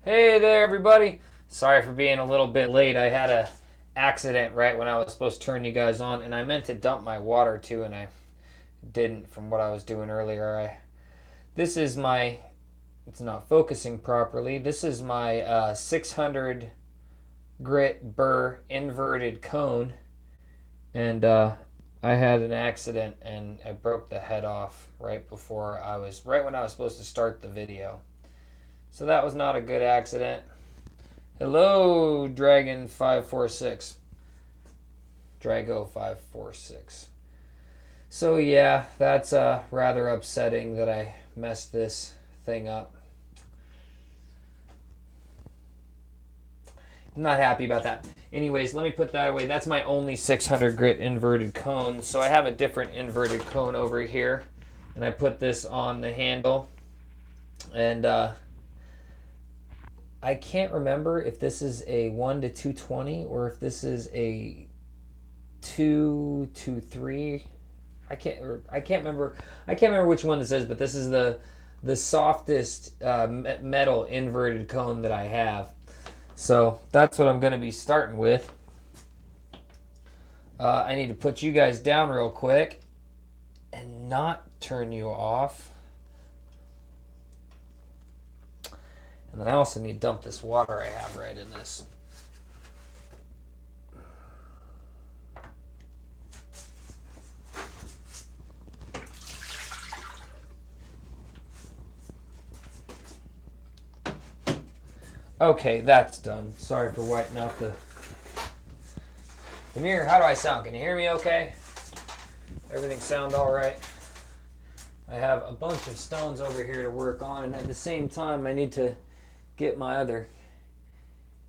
Hey there, everybody. Sorry for being a little bit late. I had a accident right when I was supposed to turn you guys on, and I meant to dump my water too, and I didn't from what I was doing earlier. This is my, it's not focusing properly. This is my 600 grit burr inverted cone, and I had an accident and I broke the head off right when I was supposed to start the video. So that was not a good accident. Hello, Dragon 546. Drago 546. So yeah, that's rather upsetting that I messed this thing up. I'm not happy about that. Anyways, let me put that away. That's my only 600 grit inverted cone. So I have a different inverted cone over here, and I put this on the handle. And I can't remember if this is a 1 to 220 or if this is a 2 to 3. I can't remember. I can't remember which one this is, but this is the softest metal inverted cone that I have. So that's what I'm going to be starting with. I need to put you guys down real quick and not turn you off. And then I also need to dump this water I have right in this. Okay, that's done. Sorry for wiping out the mirror. How do I sound? Can you hear me okay? Everything sound all right? I have a bunch of stones over here to work on, and at the same time I need to get my other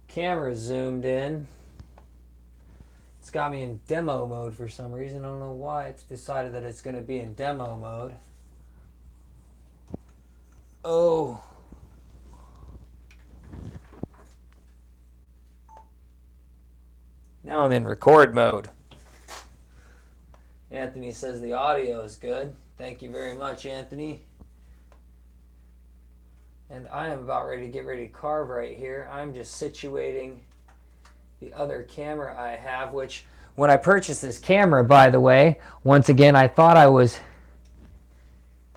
camera zoomed in. It's got me in demo mode for some reason. I don't know why it's decided that it's going to be in demo mode. Oh. Now I'm in record mode. Anthony says the audio is good. Thank you very much, Anthony. And I am about ready to get ready to carve right here. I'm just situating the other camera I have, which when I purchased this camera, by the way, once again, I thought I was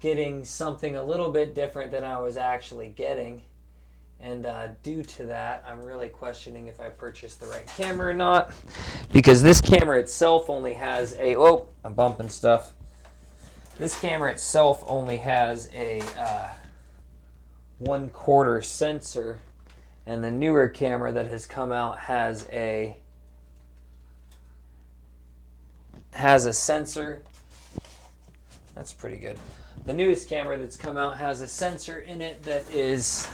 getting something a little bit different than I was actually getting. And due to that, I'm really questioning if I purchased the right camera or not. Because this camera itself only has a... Oh, I'm bumping stuff. This camera itself only has a 1/4 sensor. And the newer camera that has come out has a sensor. That's pretty good. The newest camera that's come out has a sensor in it that is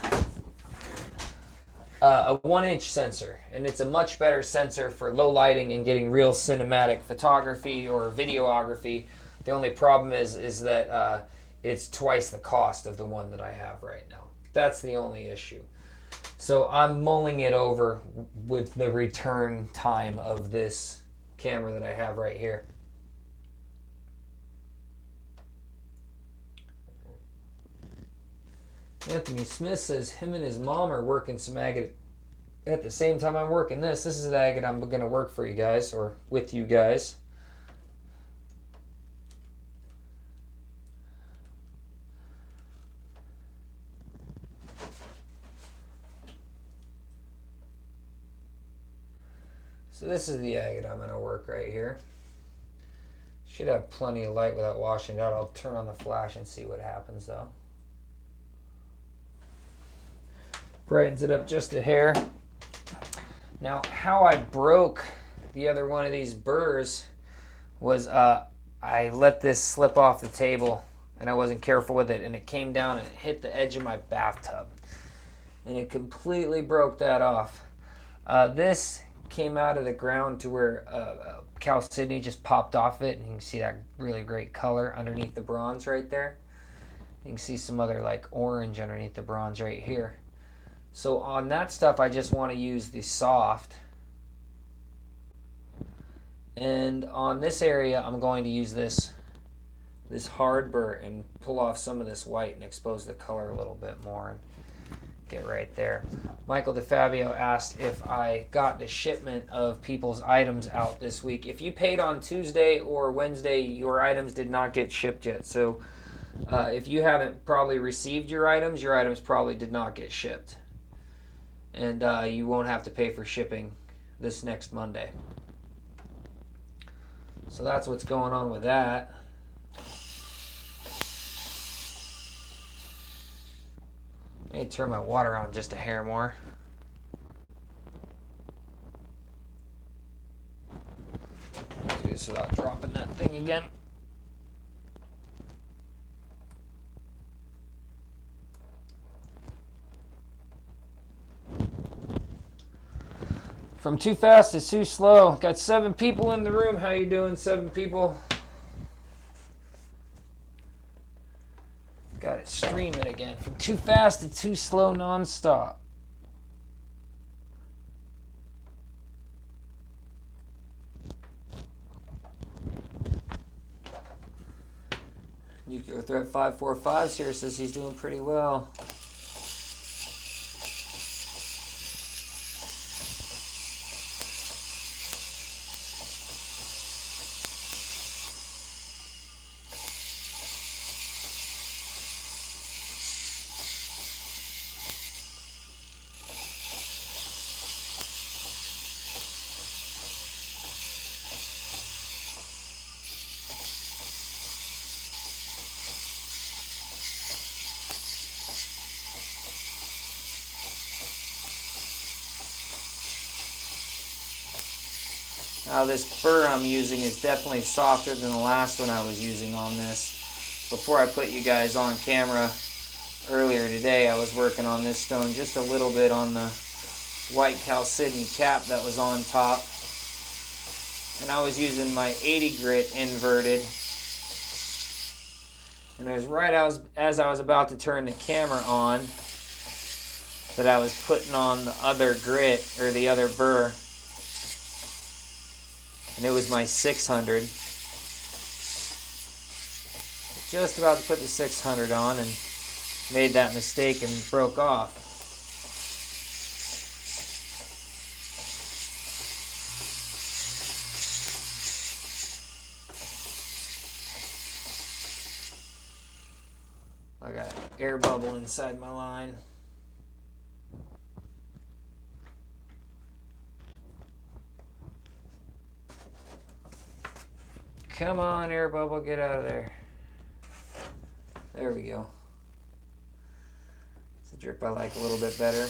a 1-inch sensor, and it's a much better sensor for low lighting and getting real cinematic photography or videography. The only problem is that it's twice the cost of the one that I have right now. That's the only issue. So I'm mulling it over with the return time of this camera that I have right here. Anthony Smith says him and his mom are working some agate at the same time I'm working this. This is the agate I'm going to work for you guys, or with you guys. So this is the agate I'm going to work right here. Should have plenty of light without washing it out. I'll turn on the flash and see what happens though. Brightens it up just a hair. Now, how I broke the other one of these burrs was I let this slip off the table and I wasn't careful with it, and it came down and it hit the edge of my bathtub. And it completely broke that off. This came out of the ground to where chalcedony just popped off it, and you can see that really great color underneath the bronze right there. You can see some other like orange underneath the bronze right here. So on that stuff, I just want to use the soft. And on this area, I'm going to use this hard burr and pull off some of this white and expose the color a little bit more. And it right there. Michael DeFabio asked if I got the shipment of people's items out this week. If you paid on Tuesday or Wednesday, your items did not get shipped yet. So if you haven't probably received your items probably did not get shipped. And you won't have to pay for shipping this next Monday. So that's what's going on with that. I need to turn my water on just a hair more. Do this without dropping that thing again. From too fast to too slow. Got 7 people in the room. How you doing, 7 people? Got it streaming again. From too fast to too slow nonstop. Nuclear Threat 545 here says he's doing pretty well. Now this burr I'm using is definitely softer than the last one I was using on this. Before I put you guys on camera earlier today, I was working on this stone just a little bit on the white chalcedony cap that was on top. And I was using my 80 grit inverted. And it was right as I was about to turn the camera on that I was putting on the other grit, or the other burr. And it was my 600. Just about to put the 600 on and made that mistake and broke off. I got an air bubble inside my line. Come on, air bubble, get out of there. There we go. It's a drip I like a little bit better.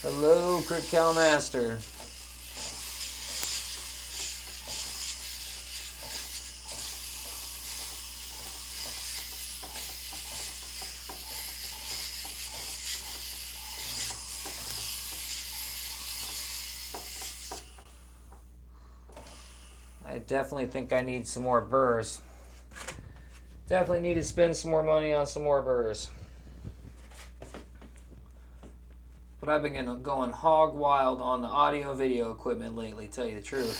Hello, Crit Cal Master. I definitely think I need some more burrs. Definitely need to spend some more money on some more burrs. But I've been going hog wild on the audio video equipment lately, tell you the truth.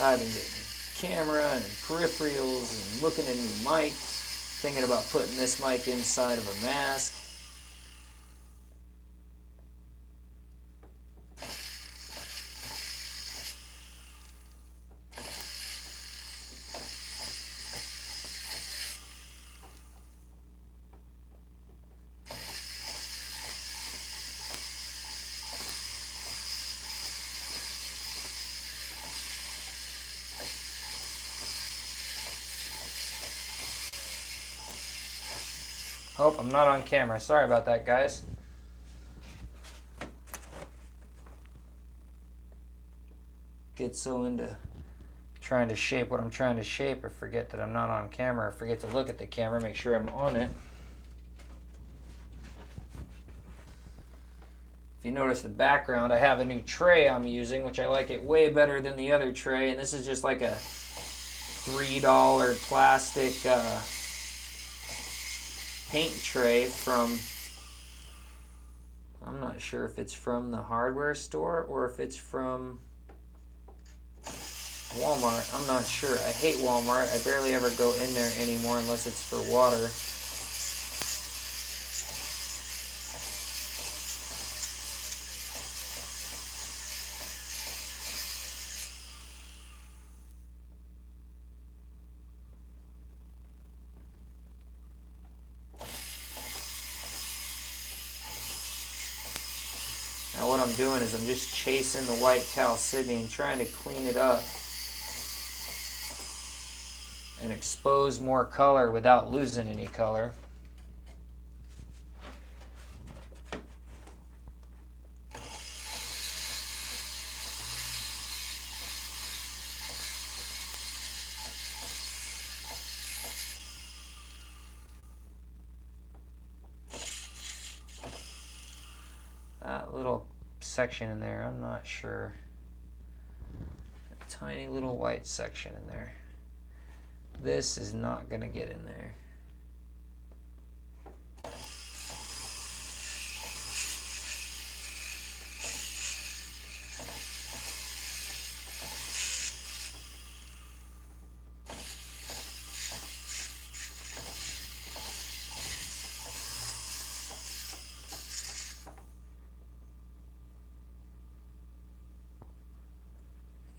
I've been getting camera and peripherals and looking at new mics, thinking about putting this mic inside of a mask. Oh, I'm not on camera. Sorry about that, guys. Get so into trying to shape what I'm trying to shape, or forget that I'm not on camera, or forget to look at the camera, make sure I'm on it. If you notice the background, I have a new tray I'm using, which I like it way better than the other tray, and this is just like a $3 plastic paint tray from, I'm not sure if it's from the hardware store or if it's from Walmart. I'm not sure. I hate Walmart. I barely ever go in there anymore unless it's for water. Now what I'm doing is I'm just chasing the white chalcedony and trying to clean it up and expose more color without losing any color. That little section in there, I'm not sure. A tiny little white section in there. This is not going to get in there.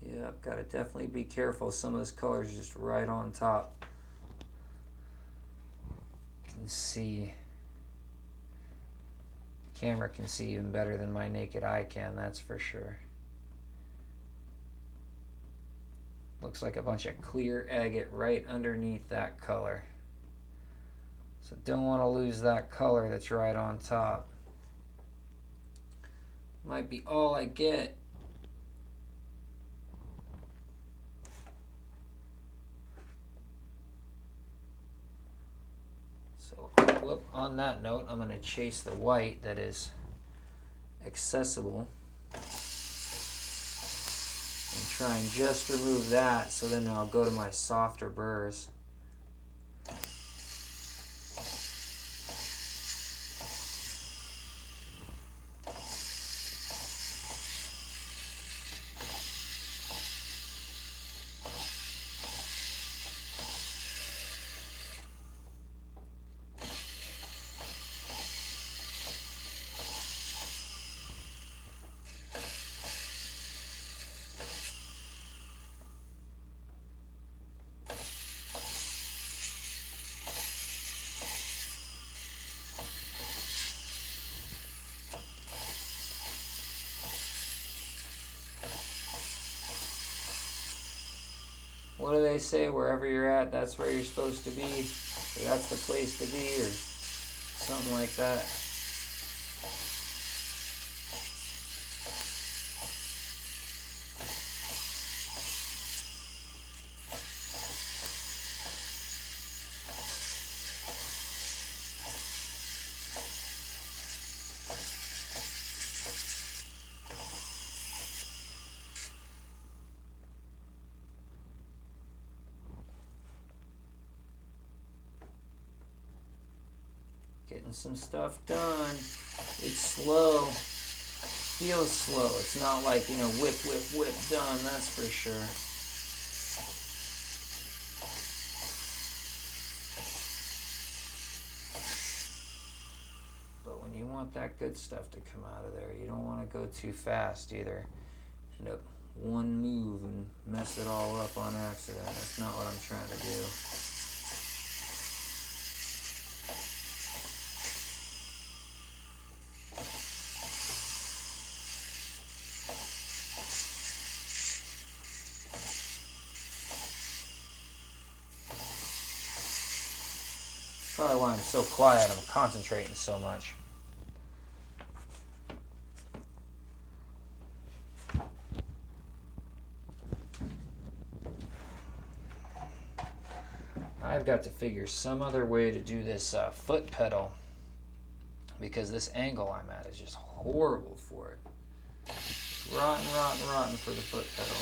Yeah, I've got to definitely be careful. Some of this color is just right on top. You can see, camera can see even better than my naked eye can, that's for sure. Looks like a bunch of clear agate right underneath that color. So don't want to lose that color that's right on top. Might be all I get. So whoop, on that note, I'm going to chase the white that is accessible and try and just remove that, so then I'll go to my softer burrs. What do they say? Wherever you're at, that's where you're supposed to be. Or that's the place to be, or something like that. Getting some stuff done. It's slow. Feels slow. It's not like, you know, whip, whip, whip, done, that's for sure. But when you want that good stuff to come out of there, you don't want to go too fast either. End up one move and mess it all up on accident. That's not what I'm trying to do. Probably why I'm so quiet. I'm concentrating so much. I've got to figure some other way to do this foot pedal, because this angle I'm at is just horrible for it. Rotten, rotten, rotten for the foot pedal.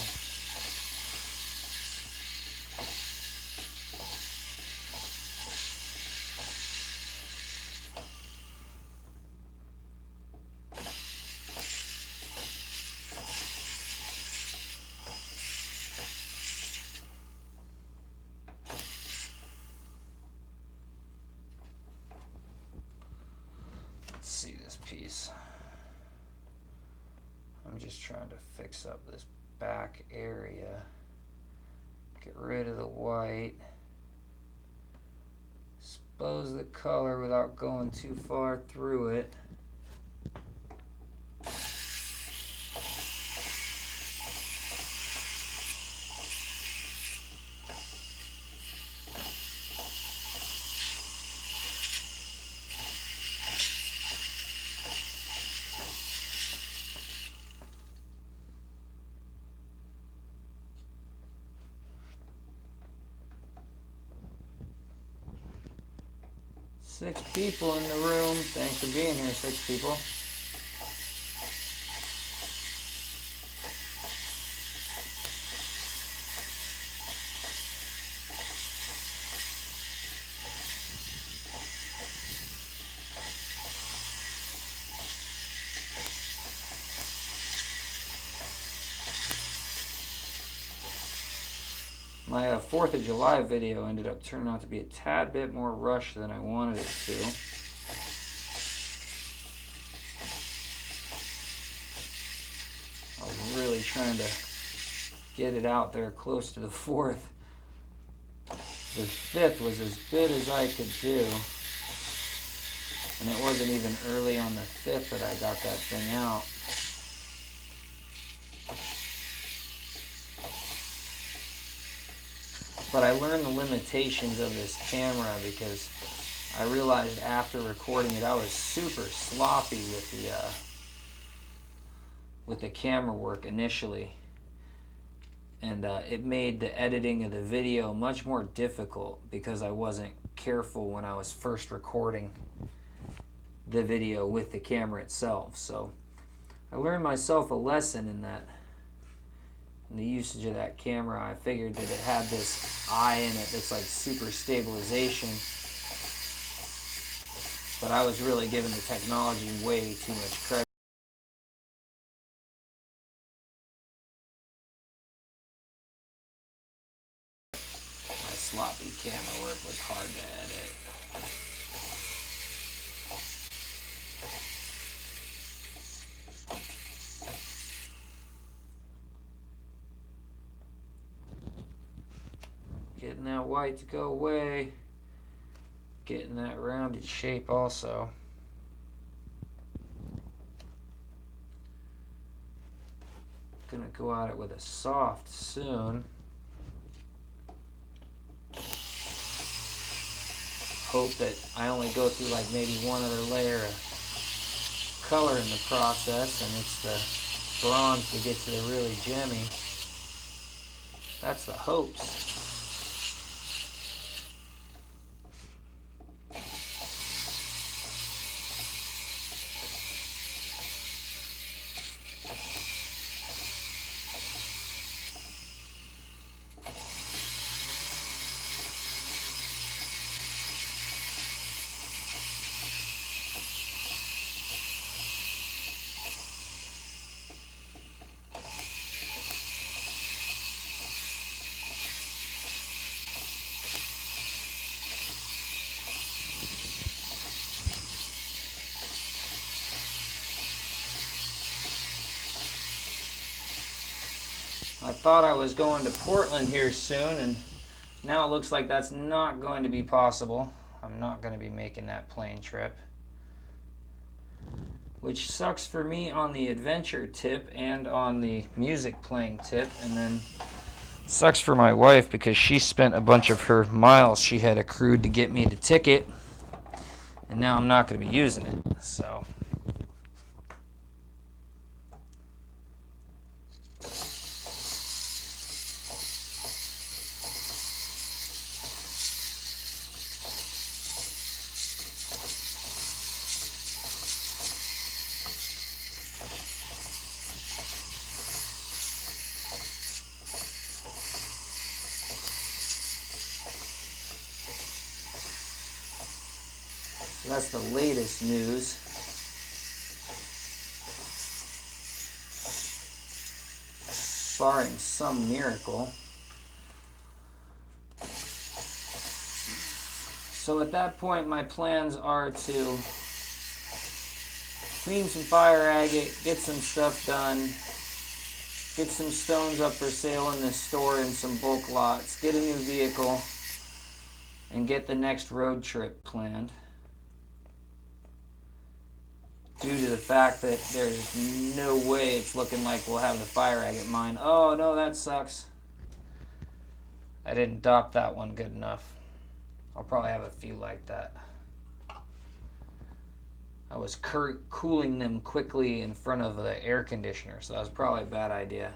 see this piece. I'm just trying to fix up this back area. Get rid of the white. Expose the color without going too far through it. Six people in the room. Thanks for being here, 6 people. My 4th of July video ended up turning out to be a tad bit more rushed than I wanted it to. I was really trying to get it out there close to the 4th. The 5th was as good as I could do. And it wasn't even early on the 5th that I got that thing out. But I learned the limitations of this camera because I realized after recording it I was super sloppy with the camera work initially. And it made the editing of the video much more difficult because I wasn't careful when I was first recording the video with the camera itself. So I learned myself a lesson in that. In the usage of that camera, I figured that it had this eye in it that's like super stabilization, but I was really giving the technology way too much credit. My sloppy camera work was hard to edit. Getting that white to go away. Getting that rounded shape also. Gonna go at it with a soft soon. Hope that I only go through like maybe one other layer of color in the process and it's the bronze to get to the really gemmy. That's the hopes. I thought I was going to Portland here soon, and now it looks like that's not going to be possible. I'm not going to be making that plane trip. Which sucks for me on the adventure tip and on the music playing tip, and then sucks for my wife because she spent a bunch of her miles she had accrued to get me the ticket, and now I'm not going to be using it. So that's the latest news. Barring some miracle. So at that point, my plans are to clean some fire agate, get some stuff done, get some stones up for sale in this store and some bulk lots, get a new vehicle, and get the next road trip planned. Due to the fact that there's no way it's looking like we'll have the fire agate mine. Oh no, that sucks. I didn't dop that one good enough. I'll probably have a few like that. I was cooling them quickly in front of the air conditioner, so that was probably a bad idea.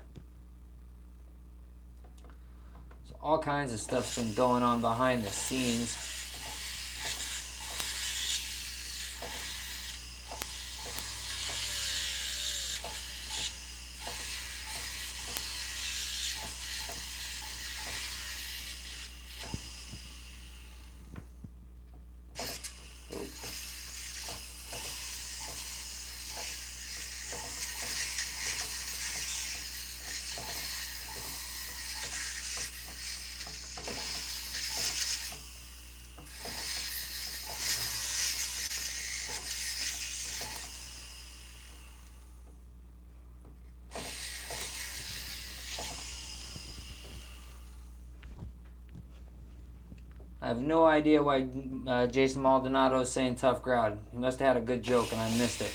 So all kinds of stuff's been going on behind the scenes. I have no idea why Jason Maldonado is saying tough crowd. He must have had a good joke and I missed it.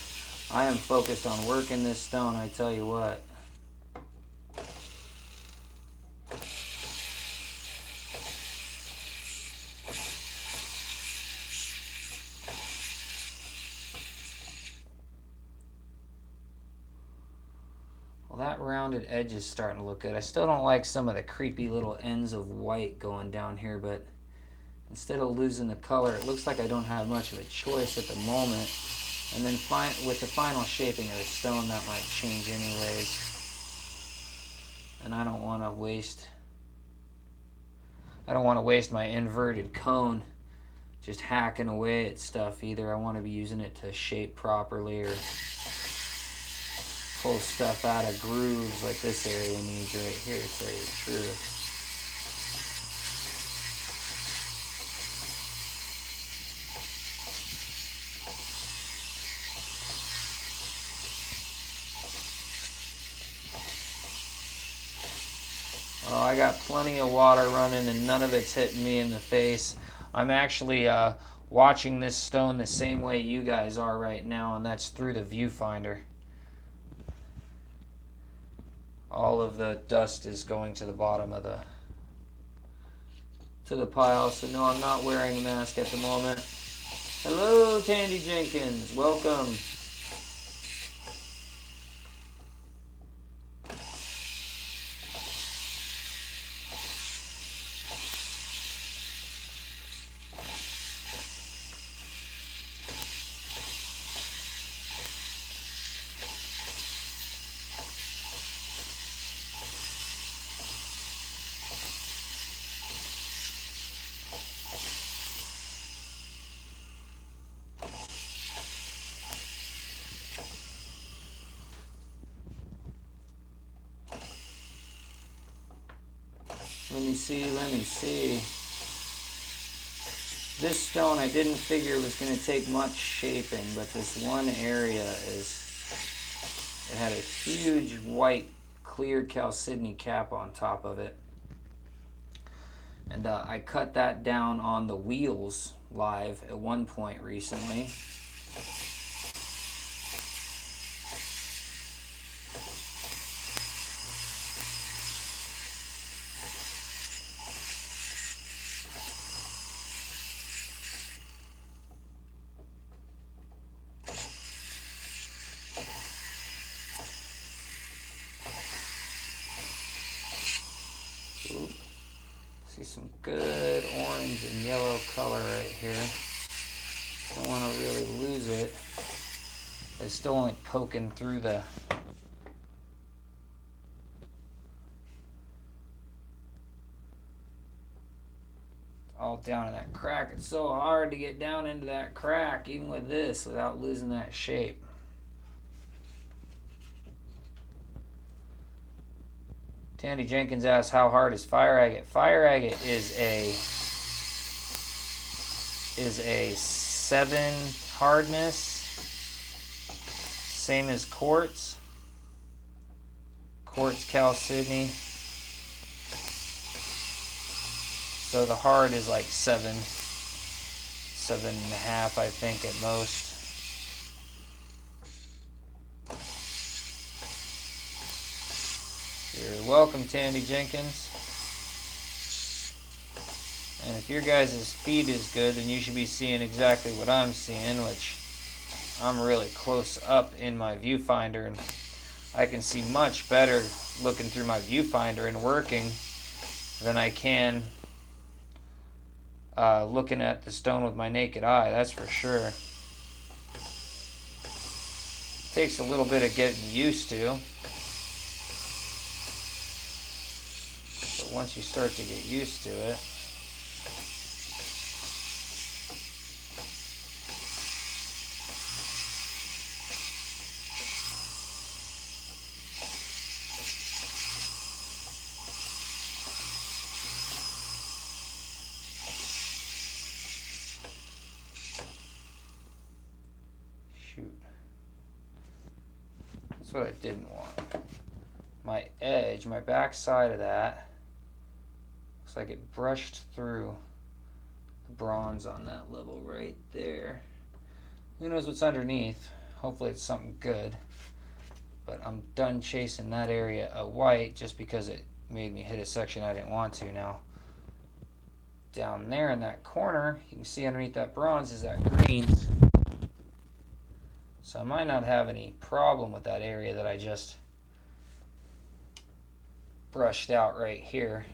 I am focused on working this stone, I tell you what. Well, that rounded edge is starting to look good. I still don't like some of the creepy little ends of white going down here, but instead of losing the color, it looks like I don't have much of a choice at the moment. And then with the final shaping of the stone, that might change anyways. And I don't want to waste my inverted cone just hacking away at stuff either. I want to be using it to shape properly or pull stuff out of grooves like this area needs right here, to tell you the truth. Oh, I got plenty of water running and none of it's hitting me in the face. I'm actually watching this stone the same way you guys are right now, and that's through the viewfinder. All of the dust is going to the bottom of the pile, so no, I'm not wearing a mask at the moment. Hello, Tandy Jenkins. Welcome. Let me see. This stone, I didn't figure was going to take much shaping, but this one area it had a huge white clear chalcedony cap on top of it. And I cut that down on the wheels live at one point recently. See some good orange and yellow color right here. Don't want to really lose it. It's still only poking through the all down in that crack. It's so hard to get down into that crack even with this without losing that shape. Tandy Jenkins asks, how hard is fire agate? Fire agate is a 7 hardness. same as quartz. Quartz chalcedony. So the hard is like 7.5, I think at most. You're welcome, Tandy Jenkins. And if your guys' feed is good, then you should be seeing exactly what I'm seeing, which I'm really close up in my viewfinder, and I can see much better looking through my viewfinder and working than I can looking at the stone with my naked eye, that's for sure. Takes a little bit of getting used to. But once you start to get used to it, shoot. That's what I didn't want. My edge, my back side of that, looks like it brushed through the bronze on that level right there. Who knows what's underneath? Hopefully it's something good. But I'm done chasing that area of white just because it made me hit a section I didn't want to. Now, down there in that corner, you can see underneath that bronze is that green. So I might not have any problem with that area that I just brushed out right here.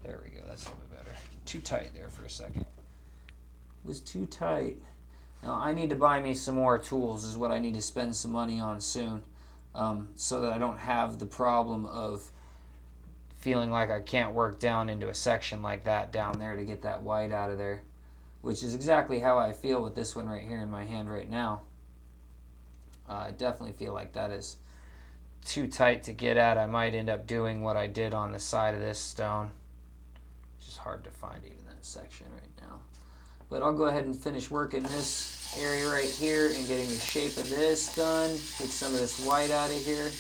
There we go, that's a little bit better. Too tight there for a second. It was too tight. Now I need to buy me some more tools is what I need to spend some money on soon, so that I don't have the problem of feeling like I can't work down into a section like that down there to get that white out of there, which is exactly how I feel with this one right here in my hand right now. I definitely feel like that is too tight to get at. I might end up doing what I did on the side of this stone, which is hard to find even that section right now. But I'll go ahead and finish working this area right here and getting the shape of this done. Get some of this white out of here.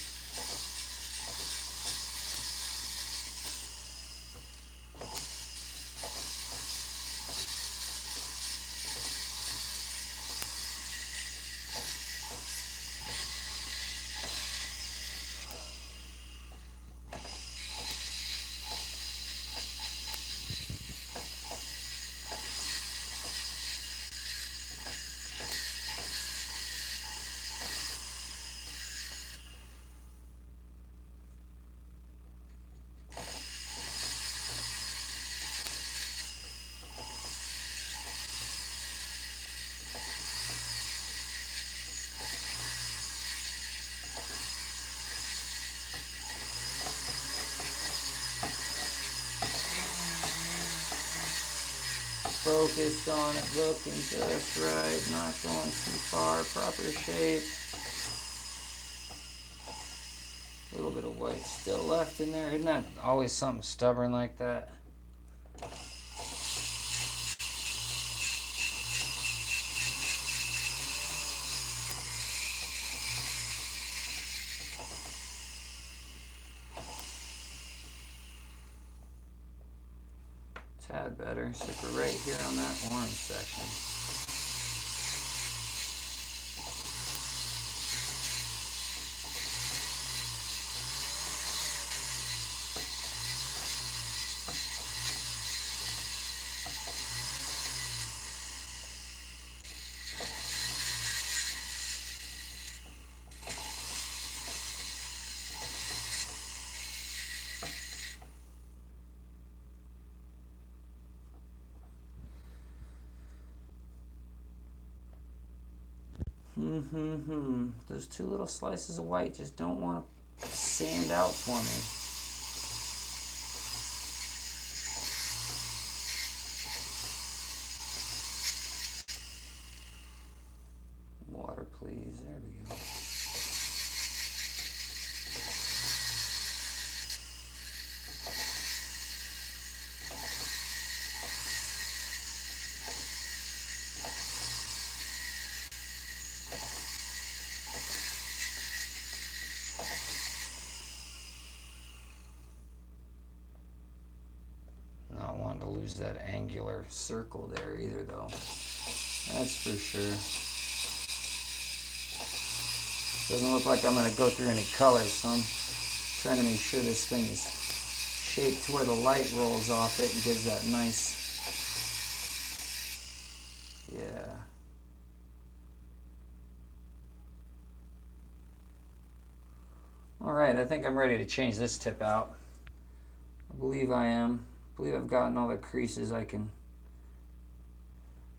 Focused on it, looking just right, not going too far, proper shape. A little bit of white still left in there. Isn't that always something stubborn like that? Tad better, except for right here on that orange section. Those two little slices of white just don't want to sand out for me. Water, please. There we go. want to lose that angular circle there either, though. That's for sure. Doesn't look like I'm going to go through any colors, so I'm trying to make sure this thing is shaped to where the light rolls off it and gives that nice, yeah. All right, I think I'm ready to change this tip out. I believe I am. I believe I've gotten all the creases I can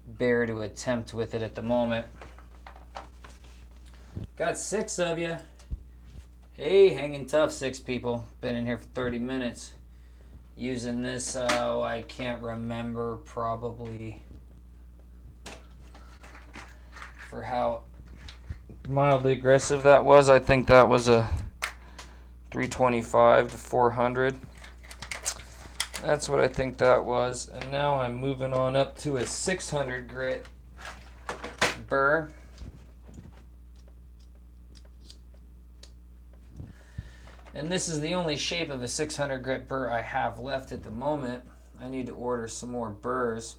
bear to attempt with it at the moment. Got 6 of you. Hey, hanging tough, 6 people. Been in here for 30 minutes. Using this, I can't remember, probably for how mildly aggressive that was. I think that was a 325 to 400. That's what I think that was. And now I'm moving on up to a 600 grit burr. And this is the only shape of a 600 grit burr I have left at the moment. I need to order some more burrs.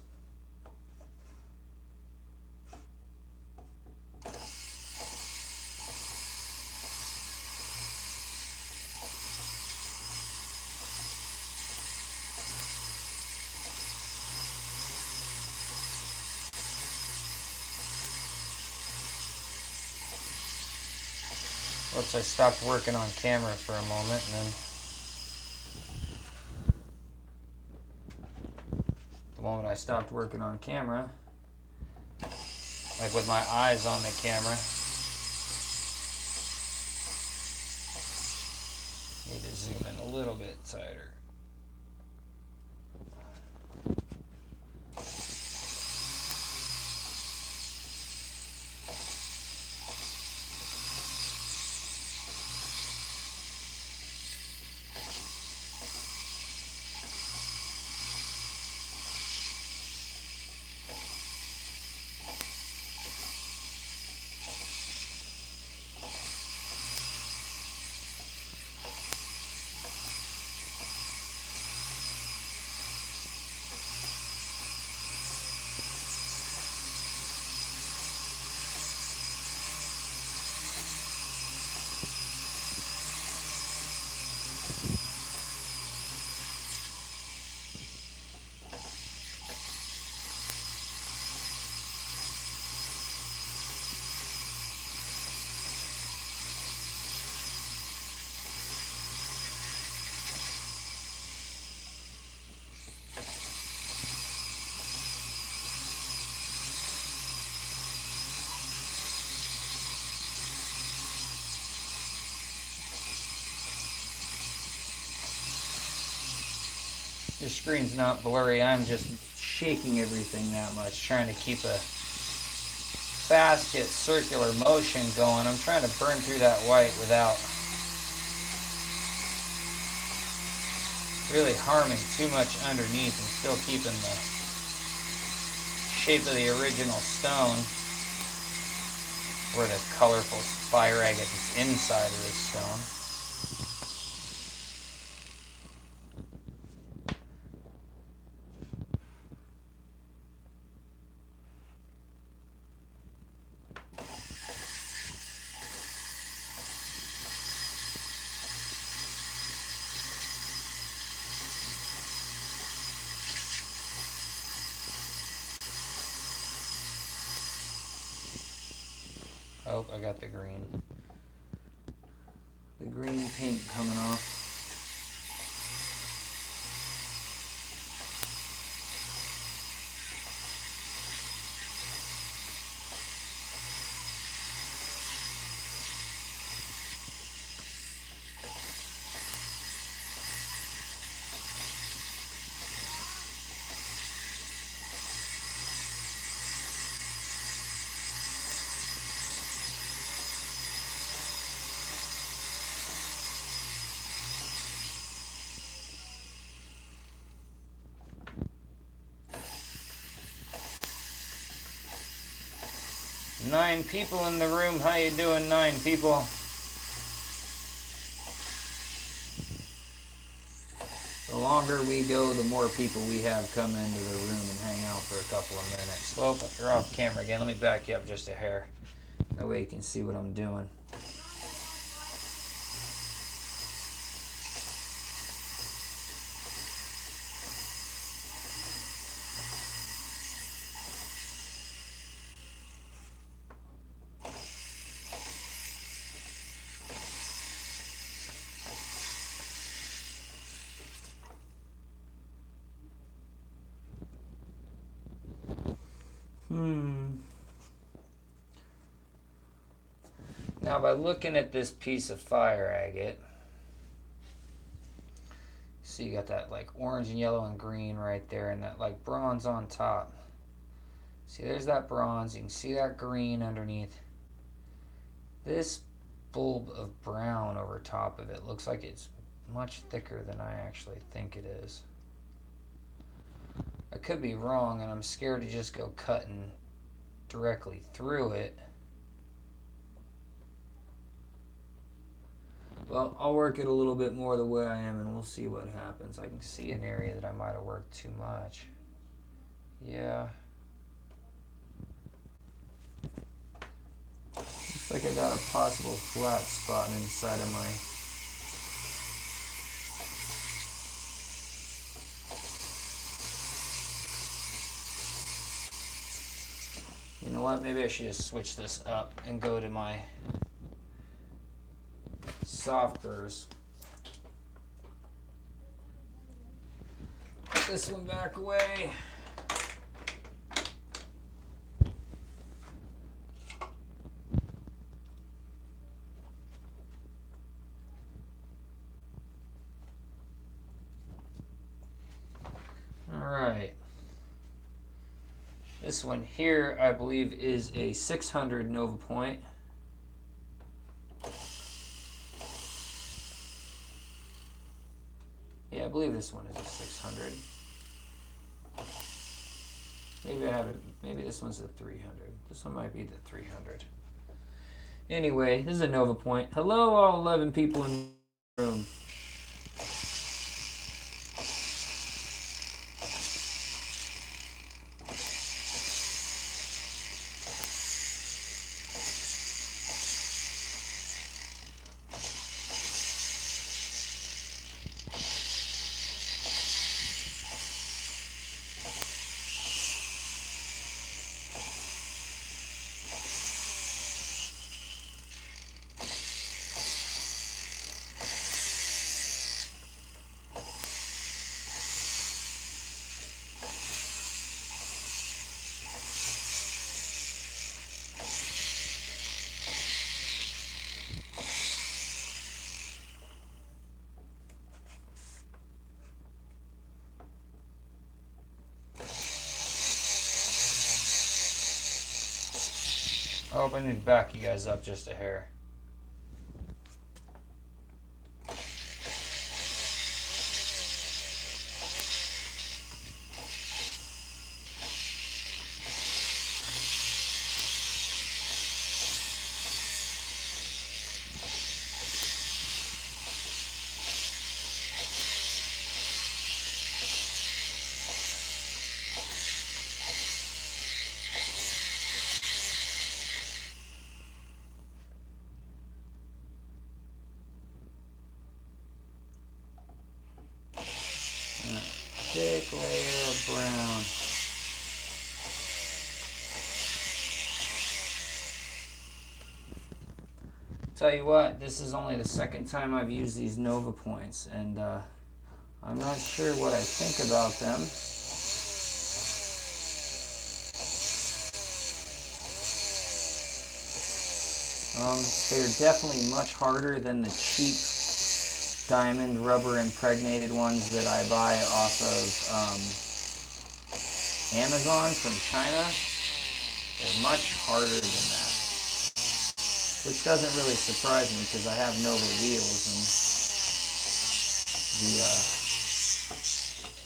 Oops, I stopped working on camera for a moment, and then the moment I stopped working on camera, like with my eyes on the camera, need to zoom in a little bit tighter. Your screen's not blurry, I'm just shaking everything that much, trying to keep a fast yet circular motion going. I'm trying to burn through that white without really harming too much underneath and still keeping the shape of the original stone, or the colorful fire agate that's inside of this stone. Oh, I got the green. The green paint coming off. Nine people in the room. How you doing, 9 people? longer we go, the more people we have come into the room and hang out for a couple of minutes. Well, you're off camera again. Let me back you up just a hair. That way you can see what I'm doing. Now, by looking at this piece of fire agate, see you got that like orange and yellow and green right there, and that like bronze on top. See, there's that bronze. You can see that green underneath. This bulb of brown over top of it looks like it's much thicker than I actually think it is. I could be wrong, and I'm scared to just go cutting directly through it. Well, I'll work it a little bit more the way I am, and we'll see what happens. I can see an area that I might have worked too much. Yeah. Looks like I got a possible flat spot inside of my... You know what? Maybe I should just switch this up and go to my soft burrs. Put this one back away. All right. This one here, I believe, is a 600 Nova Point. Yeah, I believe this one is a 600. Maybe I have it. Maybe this one's a 300. This one might be the 300. Anyway, this is a Nova Point. Hello, all 11 people in the room. Oh, I need to back you guys up just a hair. Thick layer of brown. Tell you what, this is only the second time I've used these Nova Points, and I'm not sure what I think about them. They're definitely much harder than the cheap diamond rubber impregnated ones that I buy off of Amazon from China. They're much harder than that, which doesn't really surprise me because I have Nova wheels,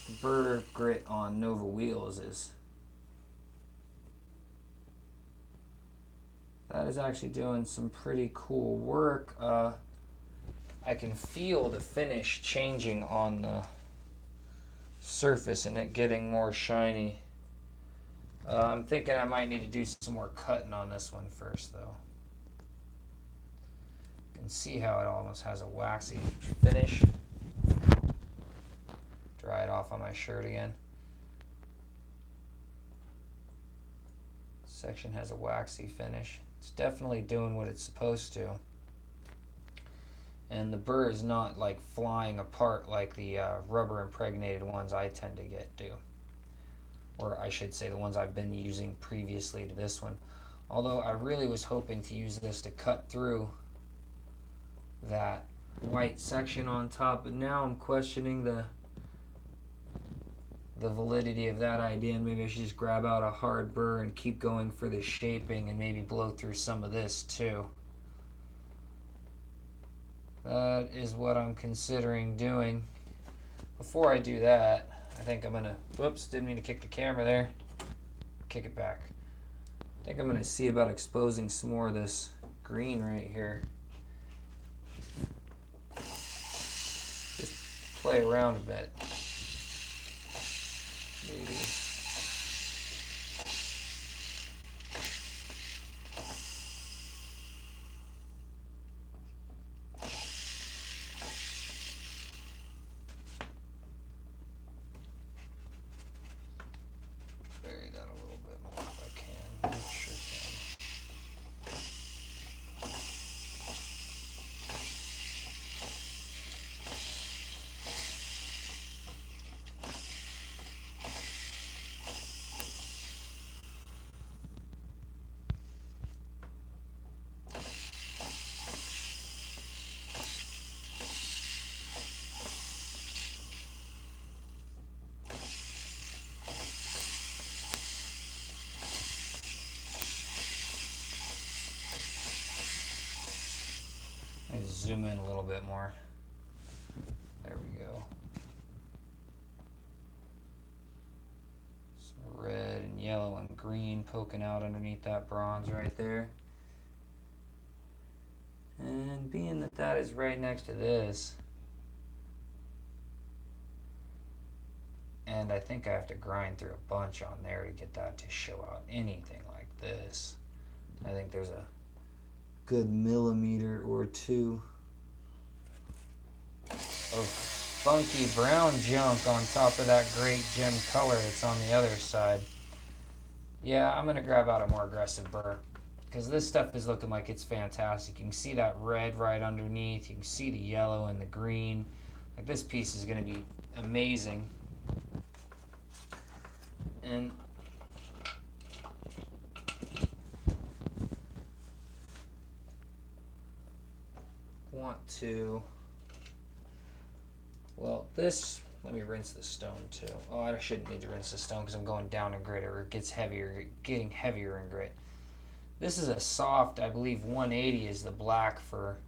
and the burr grit on Nova wheels that is actually doing some pretty cool work. I can feel the finish changing on surface and it getting more shiny. I'm thinking I might need to do some more cutting on this one first, though. You can see how it almost has a waxy finish. Dry it off on my shirt again. This section has a waxy finish. It's definitely doing what it's supposed to. And the burr is not like flying apart like the rubber impregnated ones I tend to get do. Or I should say the ones I've been using previously to this one. Although I really was hoping to use this to cut through that white section on top, but now I'm questioning the validity of that idea, and maybe I should just grab out a hard burr and keep going for the shaping and maybe blow through some of this too. That is what I'm considering doing. Before I do that, I think I'm gonna, whoops, didn't mean to kick the camera there. Kick it back. I think I'm gonna see about exposing some more of this green right here. Just play around a bit. Maybe. Bury that a little bit more if I can. I sure can. Zoom in a little bit more. There we go. Some red and yellow and green poking out underneath that bronze right there. And being that that is right next to this, and I think I have to grind through a bunch on there to get that to show out anything like this. I think there's a good millimeter or two of funky brown junk on top of that great gem color that's on the other side. Yeah, I'm going to grab out a more aggressive burr because this stuff is looking like it's fantastic. You can see that red right underneath. You can see the yellow and the green. Like, this piece is going to be amazing. And want to, well, this, let me rinse the stone too. Oh, I shouldn't need to rinse the stone because I'm going down in grit, or it gets heavier, getting heavier in grit. This is a soft, I believe 180 is the black for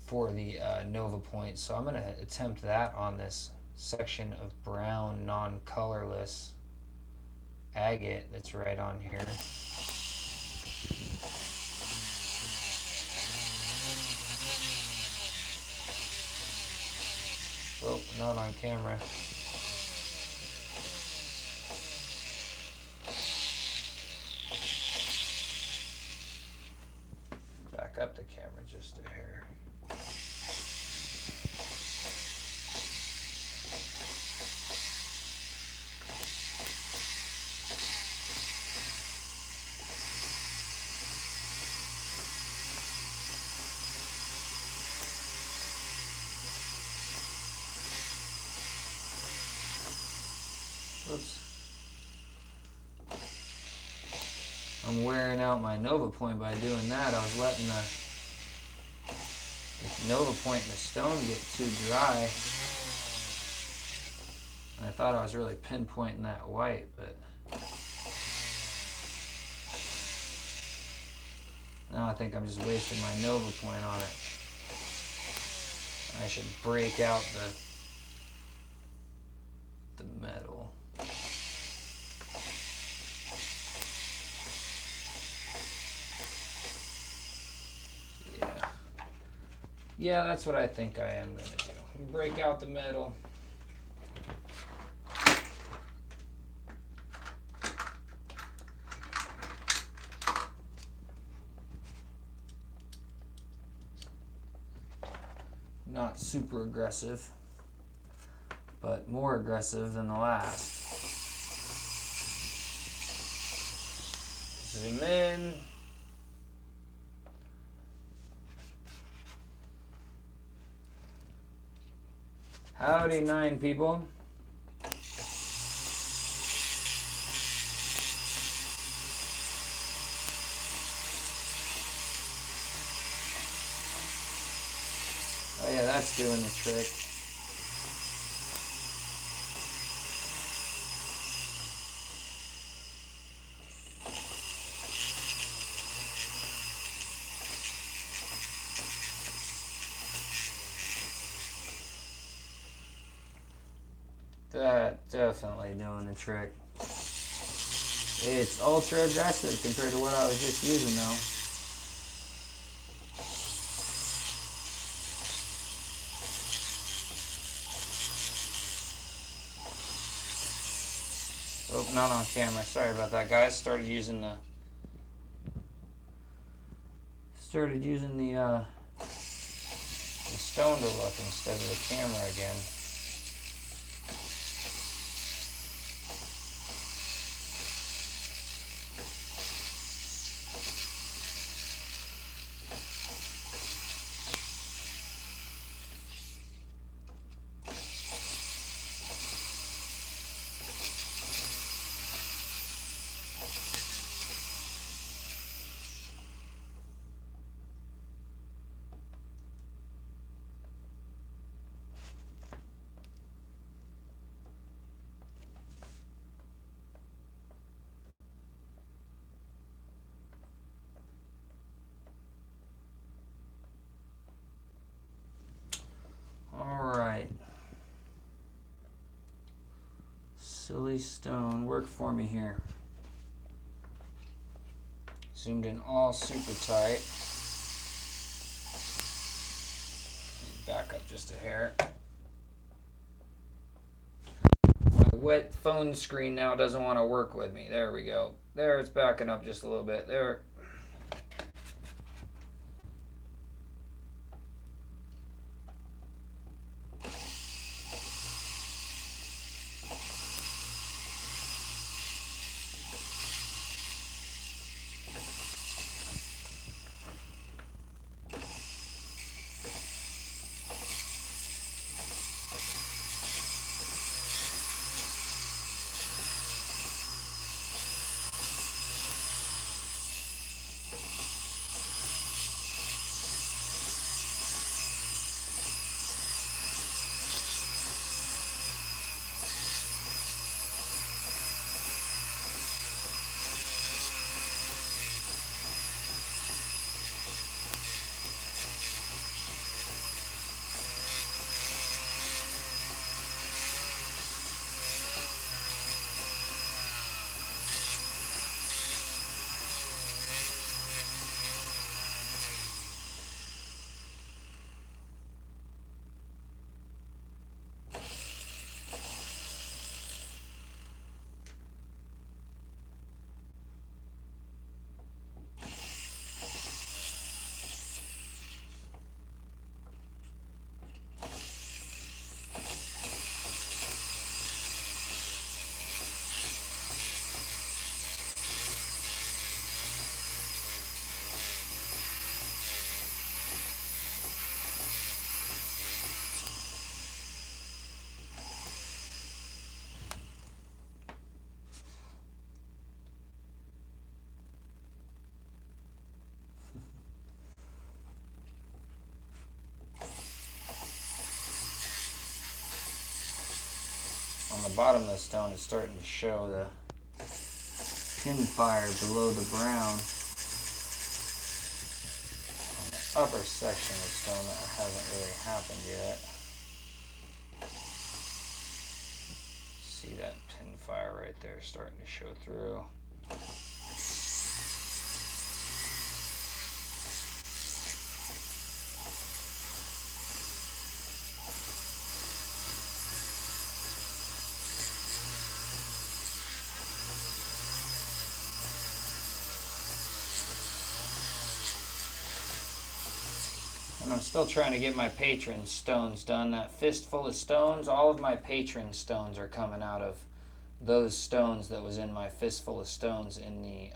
the Nova Point. So I'm going to attempt that on this section of brown, non-colorless agate that's right on here. Oh, not on camera. Back up the camera just a hair. Oops. I'm wearing out my Nova Point by doing that. I was letting the Nova Point and the stone get too dry. And I thought I was really pinpointing that white, but now I think I'm just wasting my Nova Point on it. I should break out the metal. Yeah, that's what I think I am going to do. Break out the metal. not super aggressive, but more aggressive than the last. Zoom in. Howdy, 9 people. Oh yeah, that's doing the trick. That definitely doing the trick. It's ultra aggressive compared to what I was just using though. Oh, not on camera. Sorry about that, guys. Started using the stone to look instead of the camera again. Alright. Silly stone. Work for me here. Zoomed in all super tight. Back up just a hair. My wet phone screen now doesn't want to work with me. There we go. There, it's backing up just a little bit. There. On the bottom of the stone, it's starting to show the pin fire below the brown. On the upper section of the stone, that hasn't really happened yet. See that pin fire right there starting to show through. And I'm still trying to get my patron stones done. That fistful of stones, all of my patron stones are coming out of those stones that was in my fistful of stones in the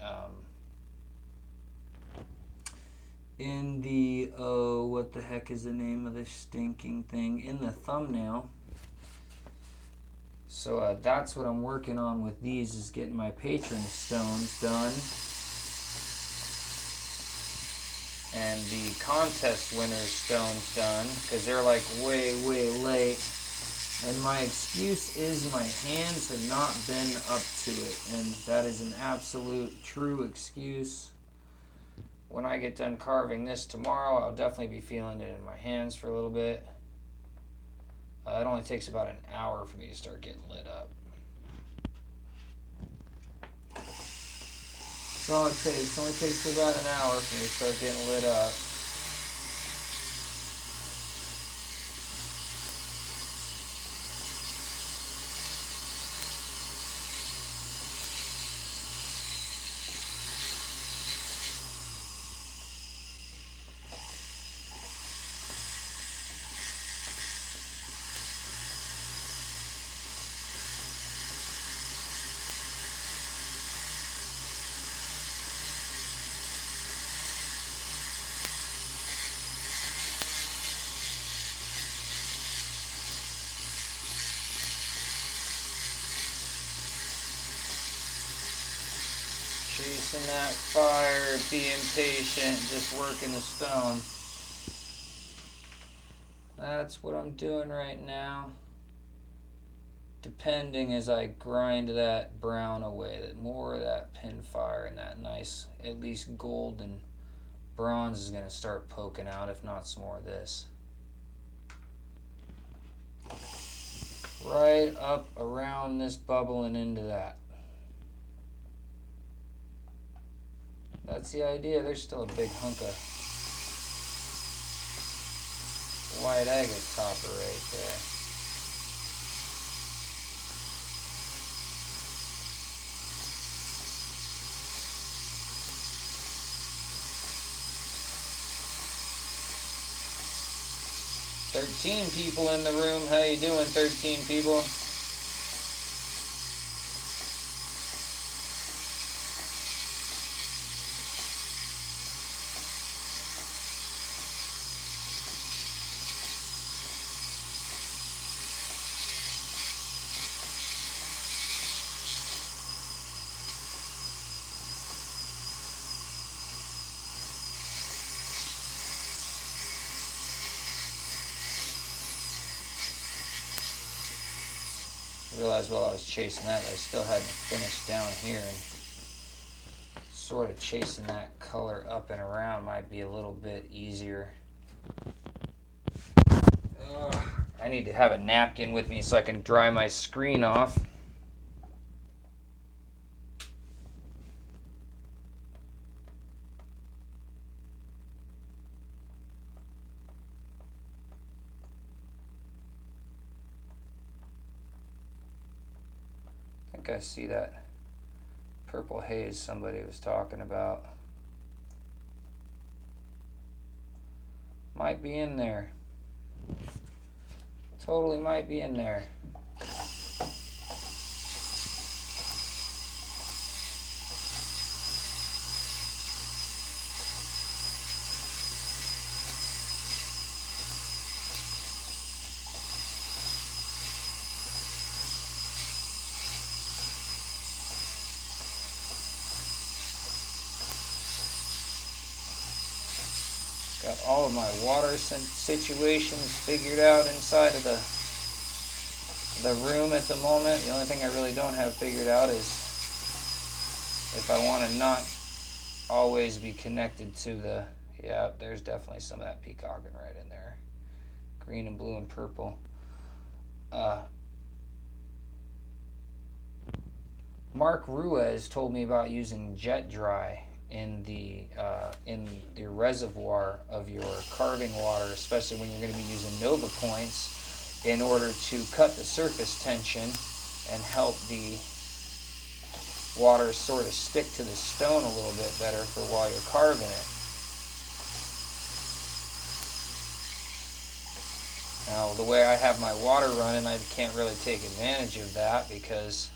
oh, what the heck is the name of this stinking thing? In the thumbnail. So that's what I'm working on with these, is getting my patron stones done. And the contest winners stones done, because they're like way late. And my excuse is my hands have not been up to it, and that is an absolute true excuse. When I get done carving this tomorrow, I'll definitely be feeling it in my hands for a little bit. It only takes about an hour for me to start getting lit up. That's all it takes. It only takes about an hour for me to start getting lit up. Chasing that fire, being patient, just working the stone. That's what I'm doing right now. Depending as I grind that brown away, that more of that pin fire and that nice, at least golden bronze is going to start poking out, if not some more of this. Right up around this bubble and into that. That's the idea. There's still a big hunk of white agate copper right there. "13 people in the room. How you doing, 13 people?" I realized while I was chasing that, I still hadn't finished down here, and sort of chasing that color up and around might be a little bit easier. I need to have a napkin with me so I can dry my screen off. I think I see that purple haze somebody was talking about. Might be in there. Totally might be in there. Got all of my water situations figured out inside of the room at the moment. The only thing I really don't have figured out is if I want to not always be connected to the, yeah, there's definitely some of that peacocking right in there. Green and blue and purple. Mark Ruiz told me about using jet dry in the reservoir of your carving water, especially when you're going to be using Nova points, in order to cut the surface tension and help the water sort of stick to the stone a little bit better for while you're carving it. Now, the way I have my water running, I can't really take advantage of that because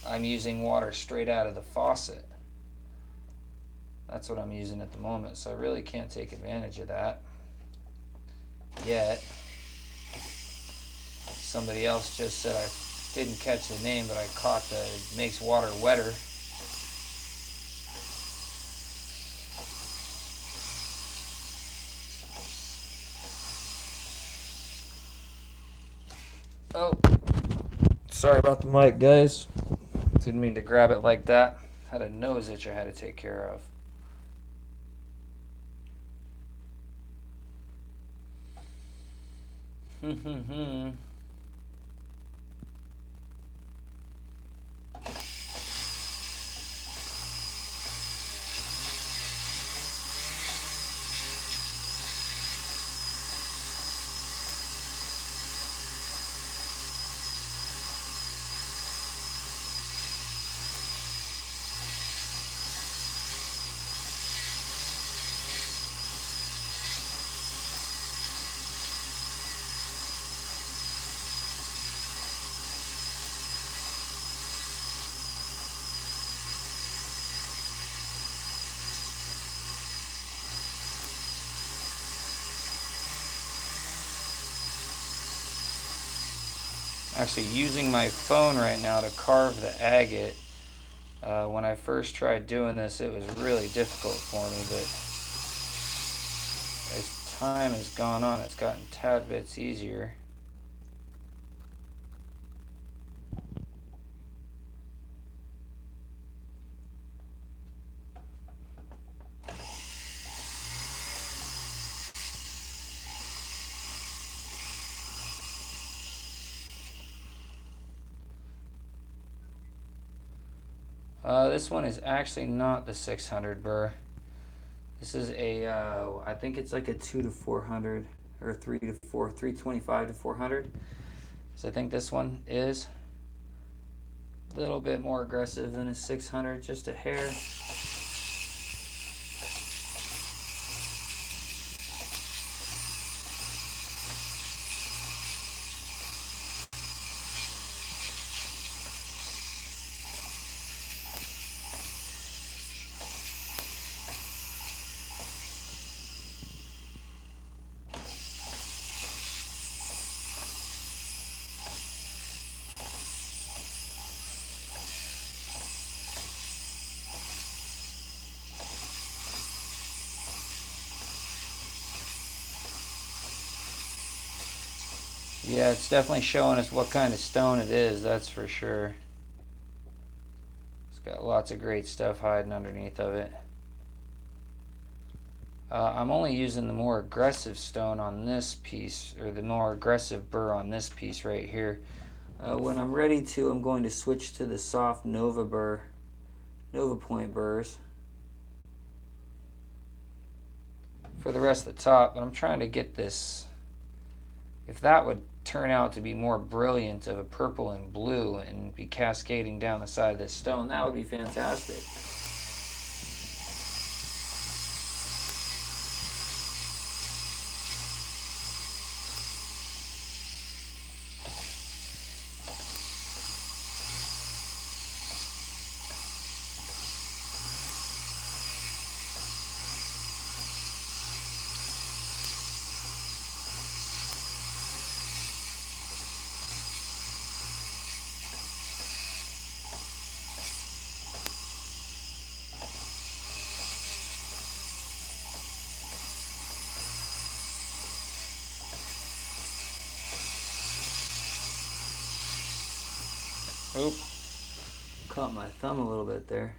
I'm using water straight out of the faucet. That's what I'm using at the moment, so I really can't take advantage of that yet. Somebody else just said, I didn't catch the name, but I caught the it makes water wetter. Oh, sorry about the mic, guys. Didn't mean to grab it like that. Had a nose itch I had to take care of. Actually using my phone right now to carve the agate. When I first tried doing this, it was really difficult for me, but as time has gone on, it's gotten tad bits easier. This one is actually not the 600 burr. This is a, I think it's like a 2 to 400 or 3 to 4, 325 to 400. So I think this one is a little bit more aggressive than a 600, just a hair. Yeah, it's definitely showing us what kind of stone it is, that's for sure. It's got lots of great stuff hiding underneath of it. I'm only using the more aggressive stone on this piece, or the more aggressive burr on this piece right here. When I'm ready to, I'm going to switch to the soft Nova Point burrs for the rest of the top, but I'm trying to get this, if that would turn out to be more brilliant of a purple and blue and be cascading down the side of this stone, that would be fantastic. Oop, caught my thumb a little bit there.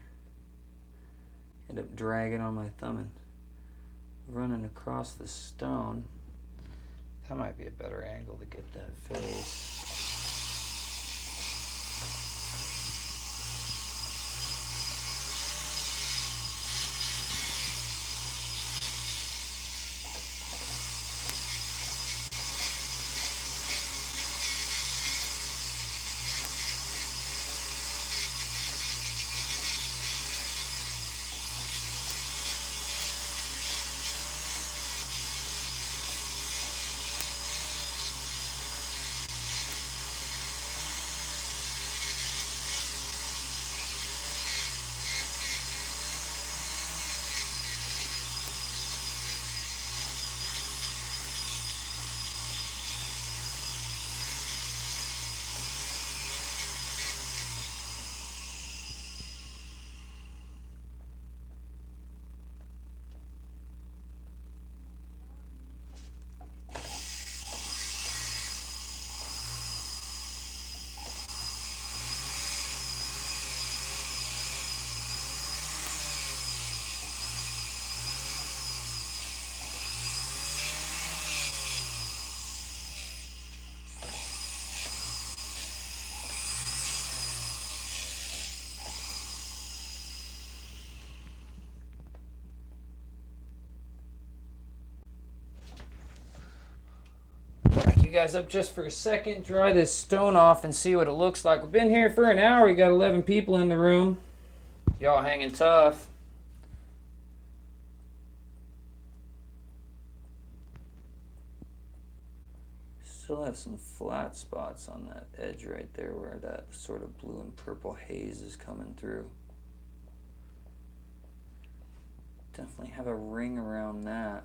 End up dragging on my thumb and running across the stone. That might be a better angle to get that face. Back you guys up just for a second, dry this stone off and see what it looks like. We've been here for an hour. We got 11 people in the room. Y'all hanging tough. Still have some flat spots on that edge right there where that sort of blue and purple haze is coming through. Definitely have a ring around that.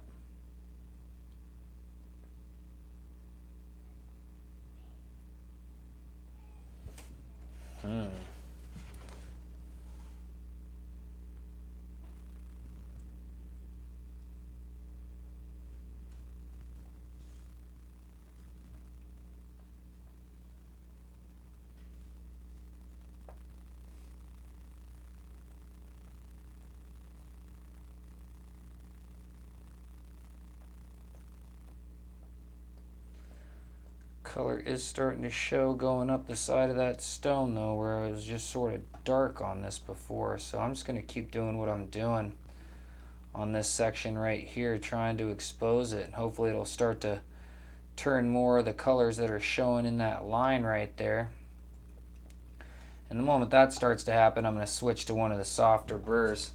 Color is starting to show going up the side of that stone though, where it was just sort of dark on this before. So I'm just going to keep doing what I'm doing on this section right here, trying to expose it. And hopefully it'll start to turn more of the colors that are showing in that line right there. And the moment that starts to happen, I'm going to switch to one of the softer burrs.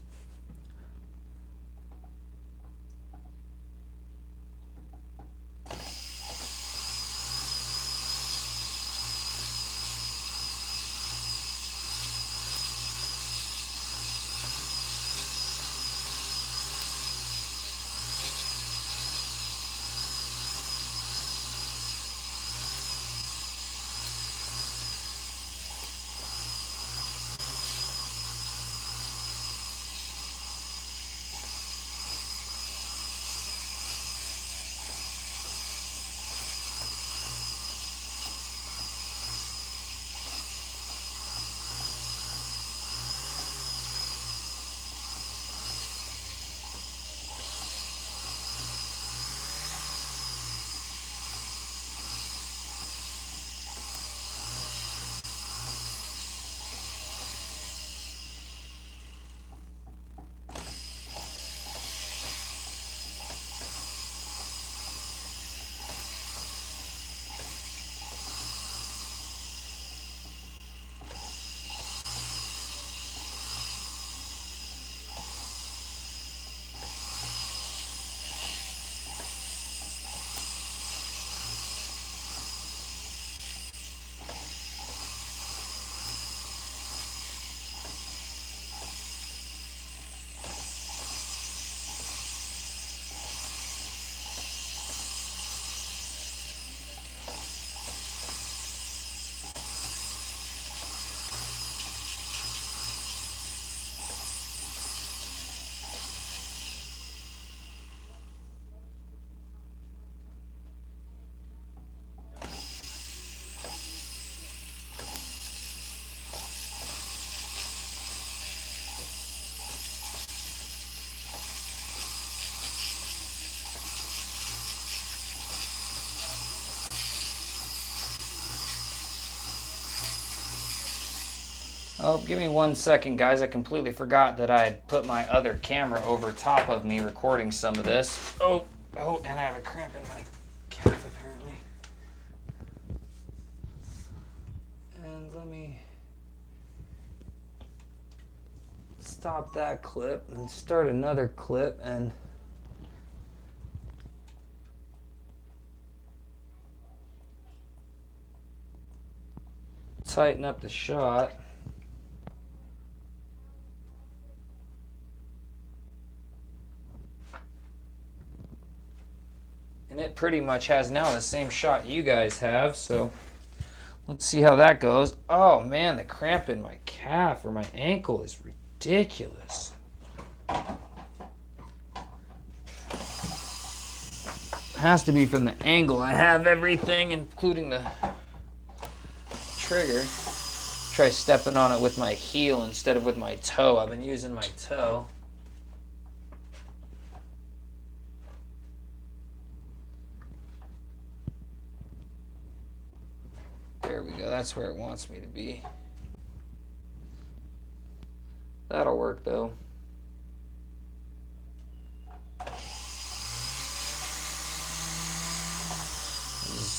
Oh, give me 1 second, guys. I completely forgot that I had put my other camera over top of me recording some of this. Oh, and I have a cramp in my calf, apparently. And let me stop that clip and start another clip and tighten up the shot. And it pretty much has now the same shot you guys have, so let's see how that goes. Oh man, the cramp in my calf or my ankle is ridiculous. Has to be from the angle. I have everything, including the trigger. Try stepping on it with my heel instead of with my toe. I've been using my toe. There we go. That's where it wants me to be. That'll work though.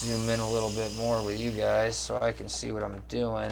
zoom in a little bit more with you guys so I can see what I'm doing.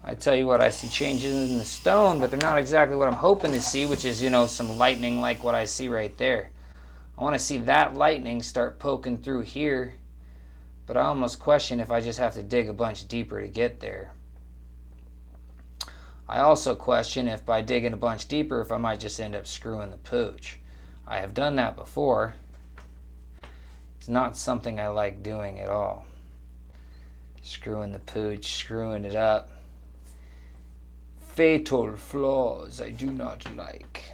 I tell you what, I see changes in the stone, but they're not exactly what I'm hoping to see, which is, some lightning like what I see right there. I want to see that lightning start poking through here, but I almost question if I just have to dig a bunch deeper to get there. I also question if by digging a bunch deeper, if I might just end up screwing the pooch. I have done that before. It's not something I like doing at all. Screwing the pooch, screwing it up. Fatal flaws I do not like.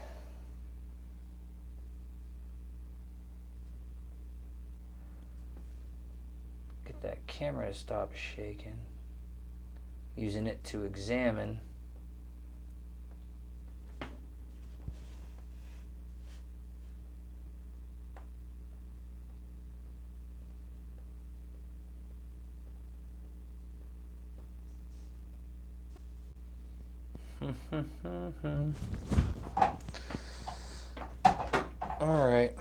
Get that camera to stop shaking. Using it to examine. All right.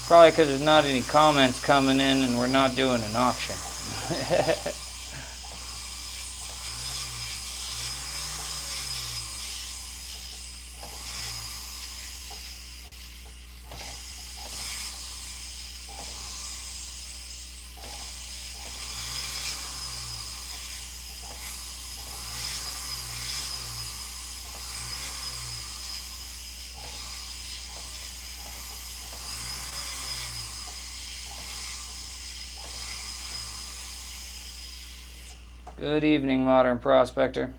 Probably because there's not any comments coming in and we're not doing an auction. Good evening, Modern Prospector.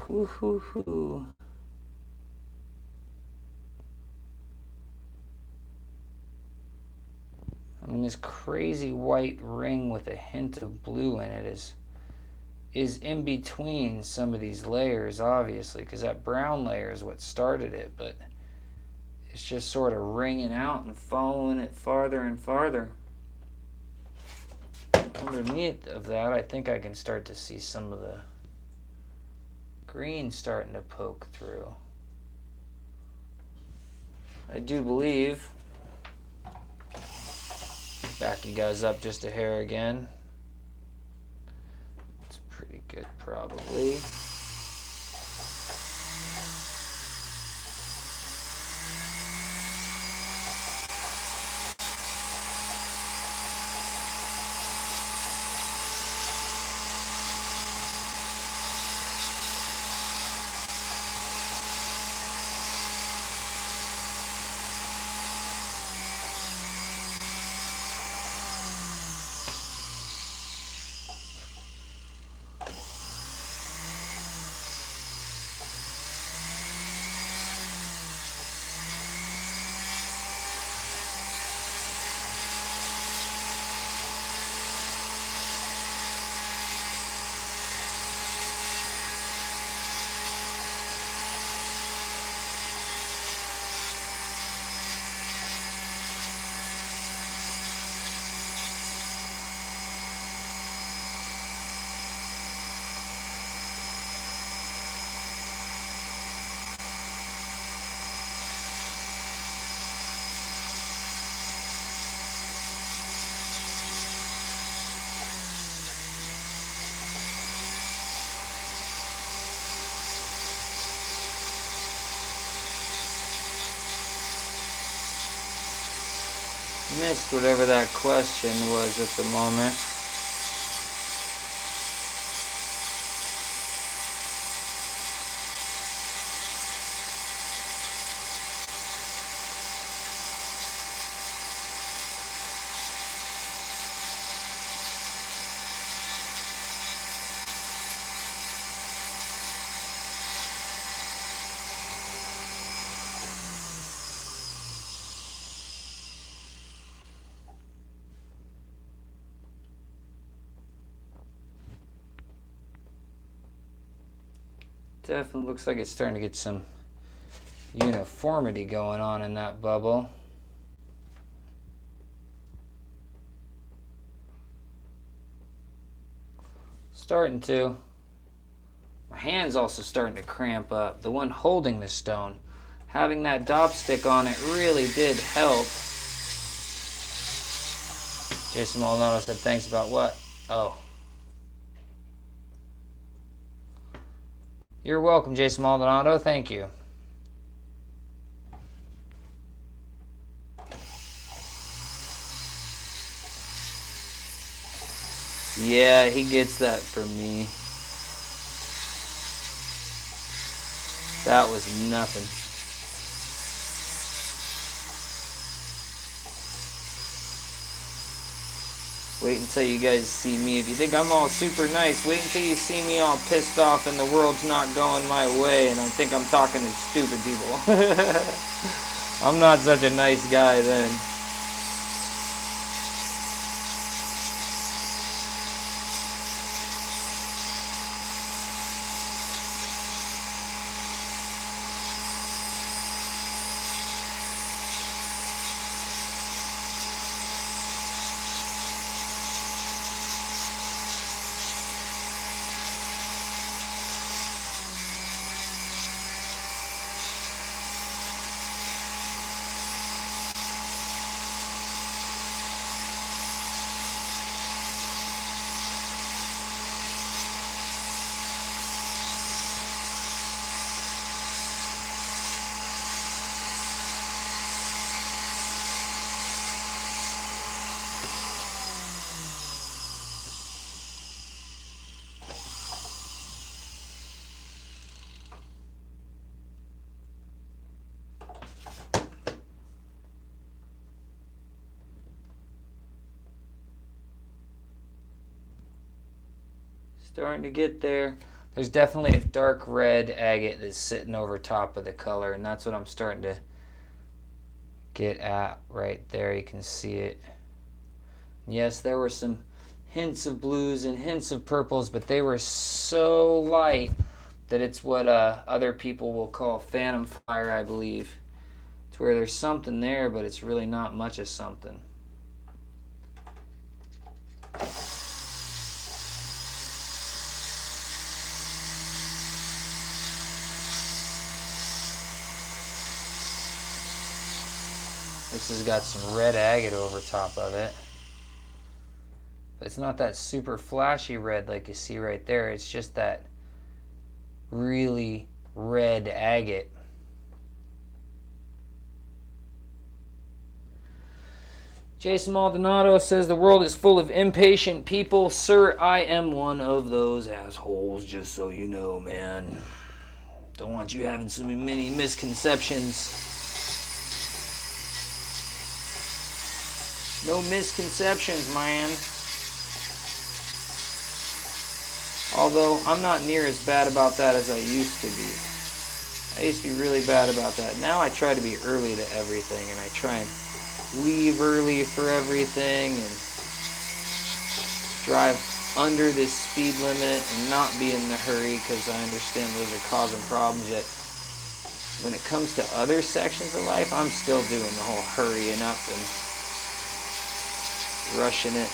Woo-hoo-hoo. I mean, this crazy white ring with a hint of blue in it is is in between some of these layers, obviously, because that brown layer is what started it, but it's just sort of ringing out and following it farther and farther. Underneath of that, I think I can start to see some of the green starting to poke through. I do believe, back you guys up just a hair again. It's pretty good, probably. Missed whatever that question was at the moment. Definitely looks like it's starting to get some uniformity going on in that bubble. Starting to. My hand's also starting to cramp up. The one holding the stone. Having that dop stick on it really did help. Jason Maldonado said thanks about what? Oh. You're welcome, Jason Maldonado. Thank you. Yeah, he gets that from me. That was nothing. Wait until you guys see me. If you think I'm all super nice, wait until you see me all pissed off and the world's not going my way and I think I'm talking to stupid people. I'm not such a nice guy then. Starting to get there. There's definitely a dark red agate that's sitting over top of the color, and that's what I'm starting to get at right there. You can see it. Yes, there were some hints of blues and hints of purples, but they were so light that it's what other people will call phantom fire, I believe. It's where there's something there, but it's really not much of something. This has got some red agate over top of it. But it's not that super flashy red like you see right there. It's just that really red agate. Jason Maldonado says the world is full of impatient people. Sir, I am one of those assholes, just so you know, man. Don't want you having so many misconceptions. No misconceptions, man. Although, I'm not near as bad about that as I used to be. I used to be really bad about that. Now I try to be early to everything, and I try and leave early for everything, and drive under this speed limit and not be in the hurry, because I understand those are causing problems. Yet, when it comes to other sections of life, I'm still doing the whole hurrying up and rushing it.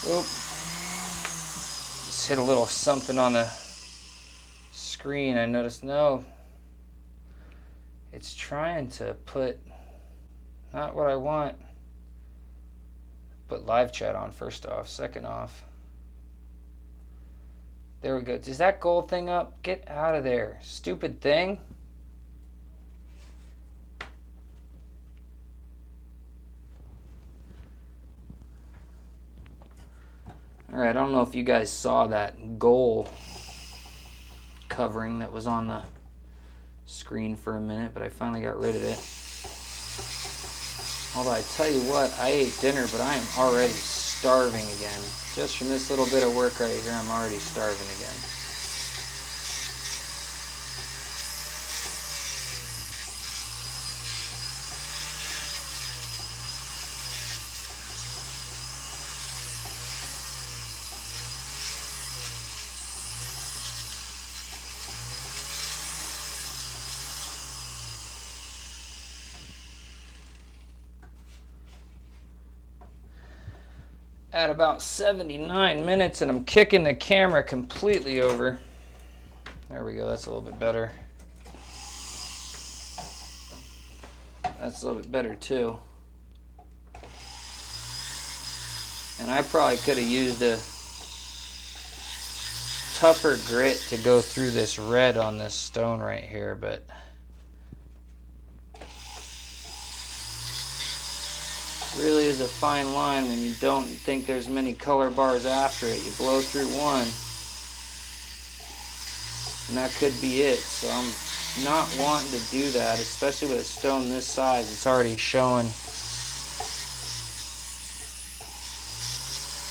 Oop. Just hit a little something on the screen. I noticed, no, it's trying to put not what I want. Put live chat on first off. Second off, there we go. Is that gold thing up? Get out of there, stupid thing. Alright, I don't know if you guys saw that goal covering that was on the screen for a minute, but I finally got rid of it. Although I tell you what, I ate dinner, but I am already starving again. Just from this little bit of work right here, I'm already starving again. At about 79 minutes, and I'm kicking the camera completely over. There we go, that's a little bit better. That's a little bit better too. And I probably could have used a tougher grit to go through this red on this stone right here, but really is a fine line when you don't think there's many color bars after it. You blow through one, and that could be it. So I'm not wanting to do that, especially with a stone this size. It's already showing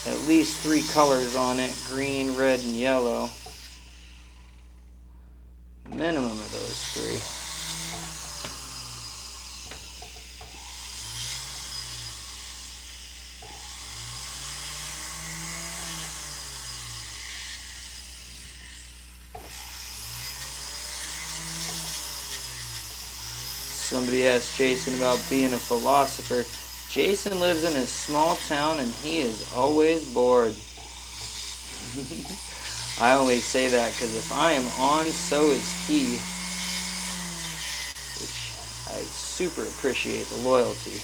at least 3 colors on it: green, red, and yellow. Minimum of those 3. Somebody asked Jason about being a philosopher. Jason lives in a small town and he is always bored. I only say that because if I am on, so is he. Which I super appreciate the loyalty.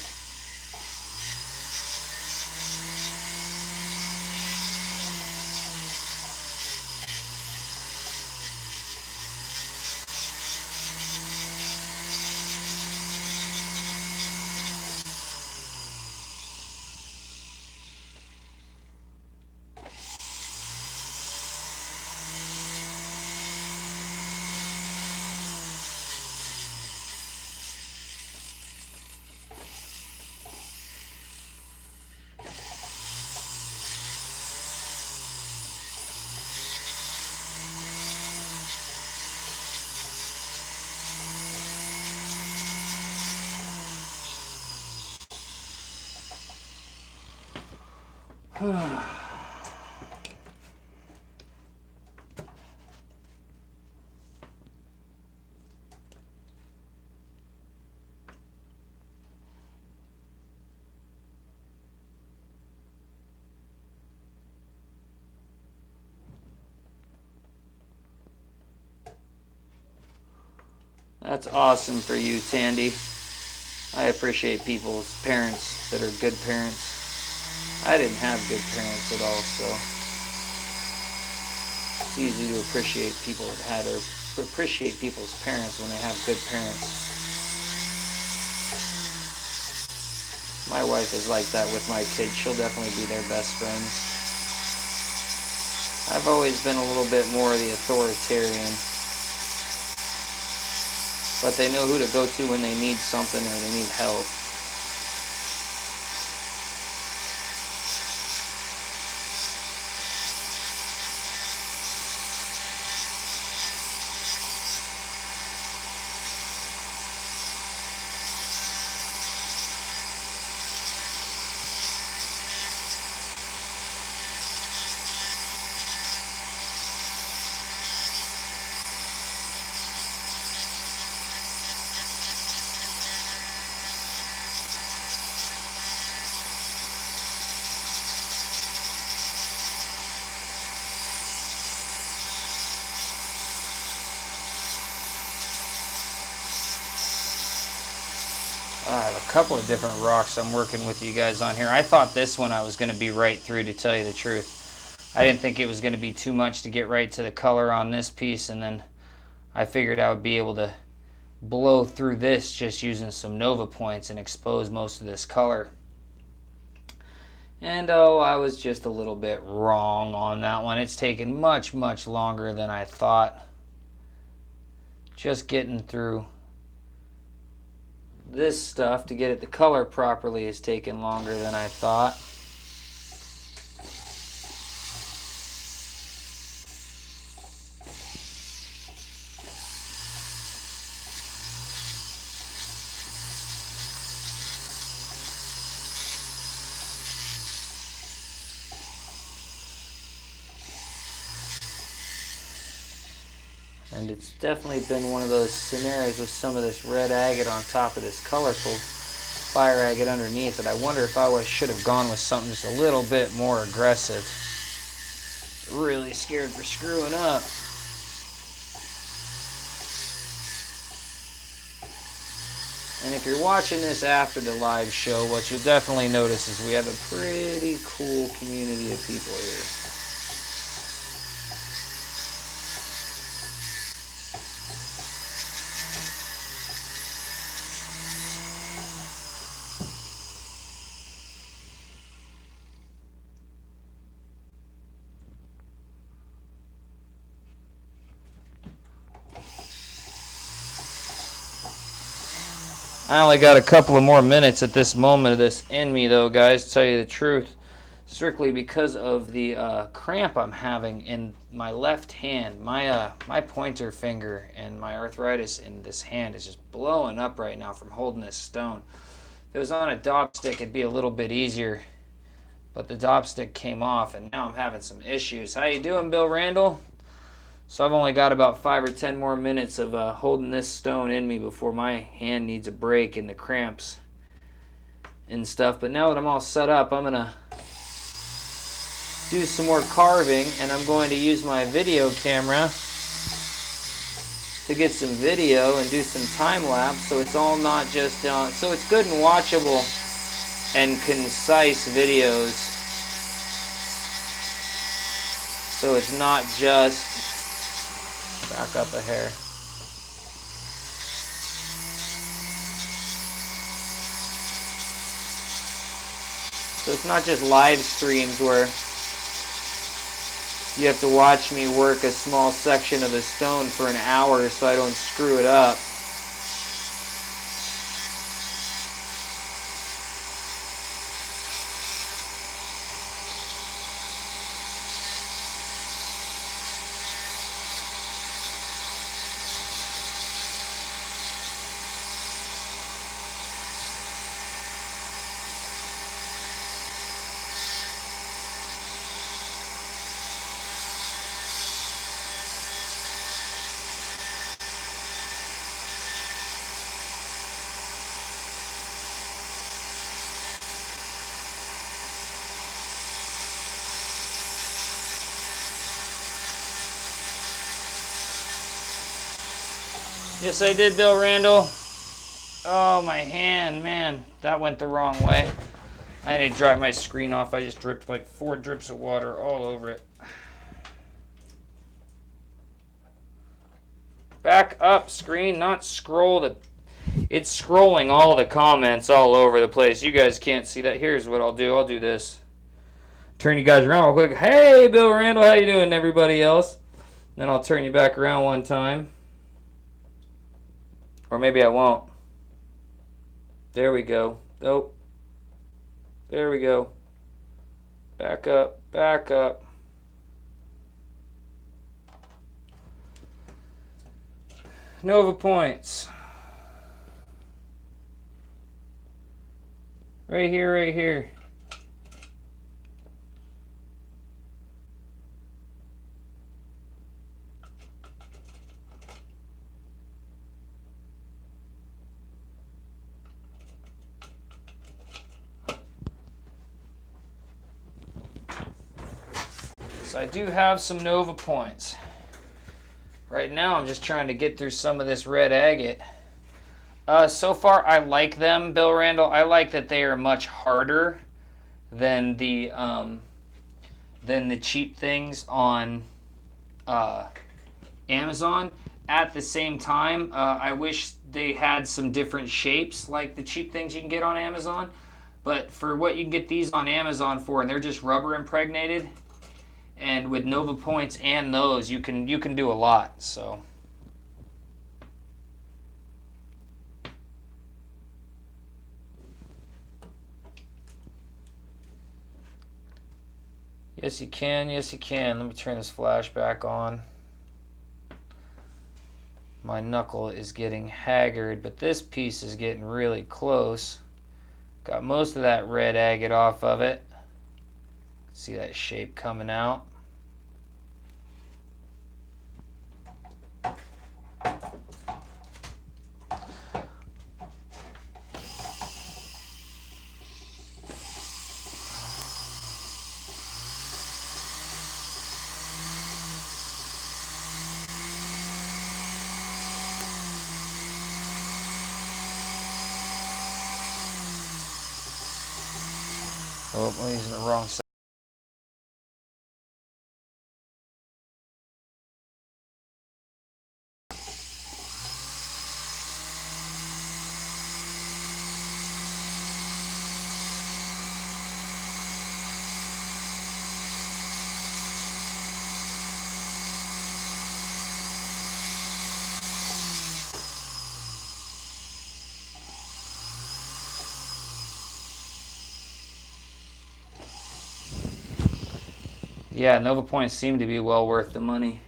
That's awesome for you, Tandy. I appreciate people's parents that are good parents. I didn't have good parents at all, so it's easy to appreciate people that had, or appreciate people's parents when they have good parents. My wife is like that with my kids. She'll definitely be their best friends. I've always been a little bit more the authoritarian. But they know who to go to when they need something or they need help. I have a couple of different rocks I'm working with you guys on here. I thought this one I was going to be right through, to tell you the truth. I didn't think it was going to be too much to get right to the color on this piece, and then I figured I would be able to blow through this just using some Nova points and expose most of this color. And oh, I was just a little bit wrong on that one. It's taken much, much longer than I thought. Just getting through this stuff to get it the color properly has taken longer than I thought. And it's definitely been one of those scenarios with some of this red agate on top of this colorful fire agate underneath that I wonder if I should have gone with something just a little bit more aggressive. Really scared for screwing up. And if you're watching this after the live show, what you'll definitely notice is we have a pretty cool community of people here. I only got a couple of more minutes at this moment of this in me, though, guys, to tell you the truth. Strictly because of the cramp I'm having in my left hand. My pointer finger and my arthritis in this hand is just blowing up right now from holding this stone. If it was on a dop stick, it'd be a little bit easier. But the dop stick came off, and now I'm having some issues. How you doing, Bill Randall? So I've only got about 5 or 10 more minutes of holding this stone in me before my hand needs a break in the cramps and stuff. But now that I'm all set up, I'm going to do some more carving, and I'm going to use my video camera to get some video and do some time lapse, so it's all not just so it's good and watchable and concise videos, so it's not just back up a hair. So it's not just live streams where you have to watch me work a small section of the stone for an hour so I don't screw it up. Yes, I did, Bill Randall. Oh, my hand, man. That went the wrong way. I had to dry my screen off. I just dripped like 4 drips of water all over it. Back up, screen, not scroll. It's scrolling all the comments all over the place. You guys can't see that. Here's what I'll do. I'll do this. Turn you guys around real quick. Hey, Bill Randall, how you doing, everybody else? Then I'll turn you back around one time. Or maybe I won't. There we go. Oh. There we go. Back up. Back up. Nova points. Right here, right here. So I do have some Nova points. Right now I'm just trying to get through some of this red agate. So far I like them, Bill Randall. I like that they are much harder than the cheap things on Amazon. At the same time, I wish they had some different shapes like the cheap things you can get on Amazon. But for what you can get these on Amazon for, and they're just rubber impregnated, and with Nova points and those, you can do a lot. So. Yes, you can. Yes, you can. Let me turn this flash back on. My knuckle is getting haggard, but this piece is getting really close. Got most of that red agate off of it. See that shape coming out. Oh, I'm using the wrong side. Yeah, Nova points seem to be well worth the money.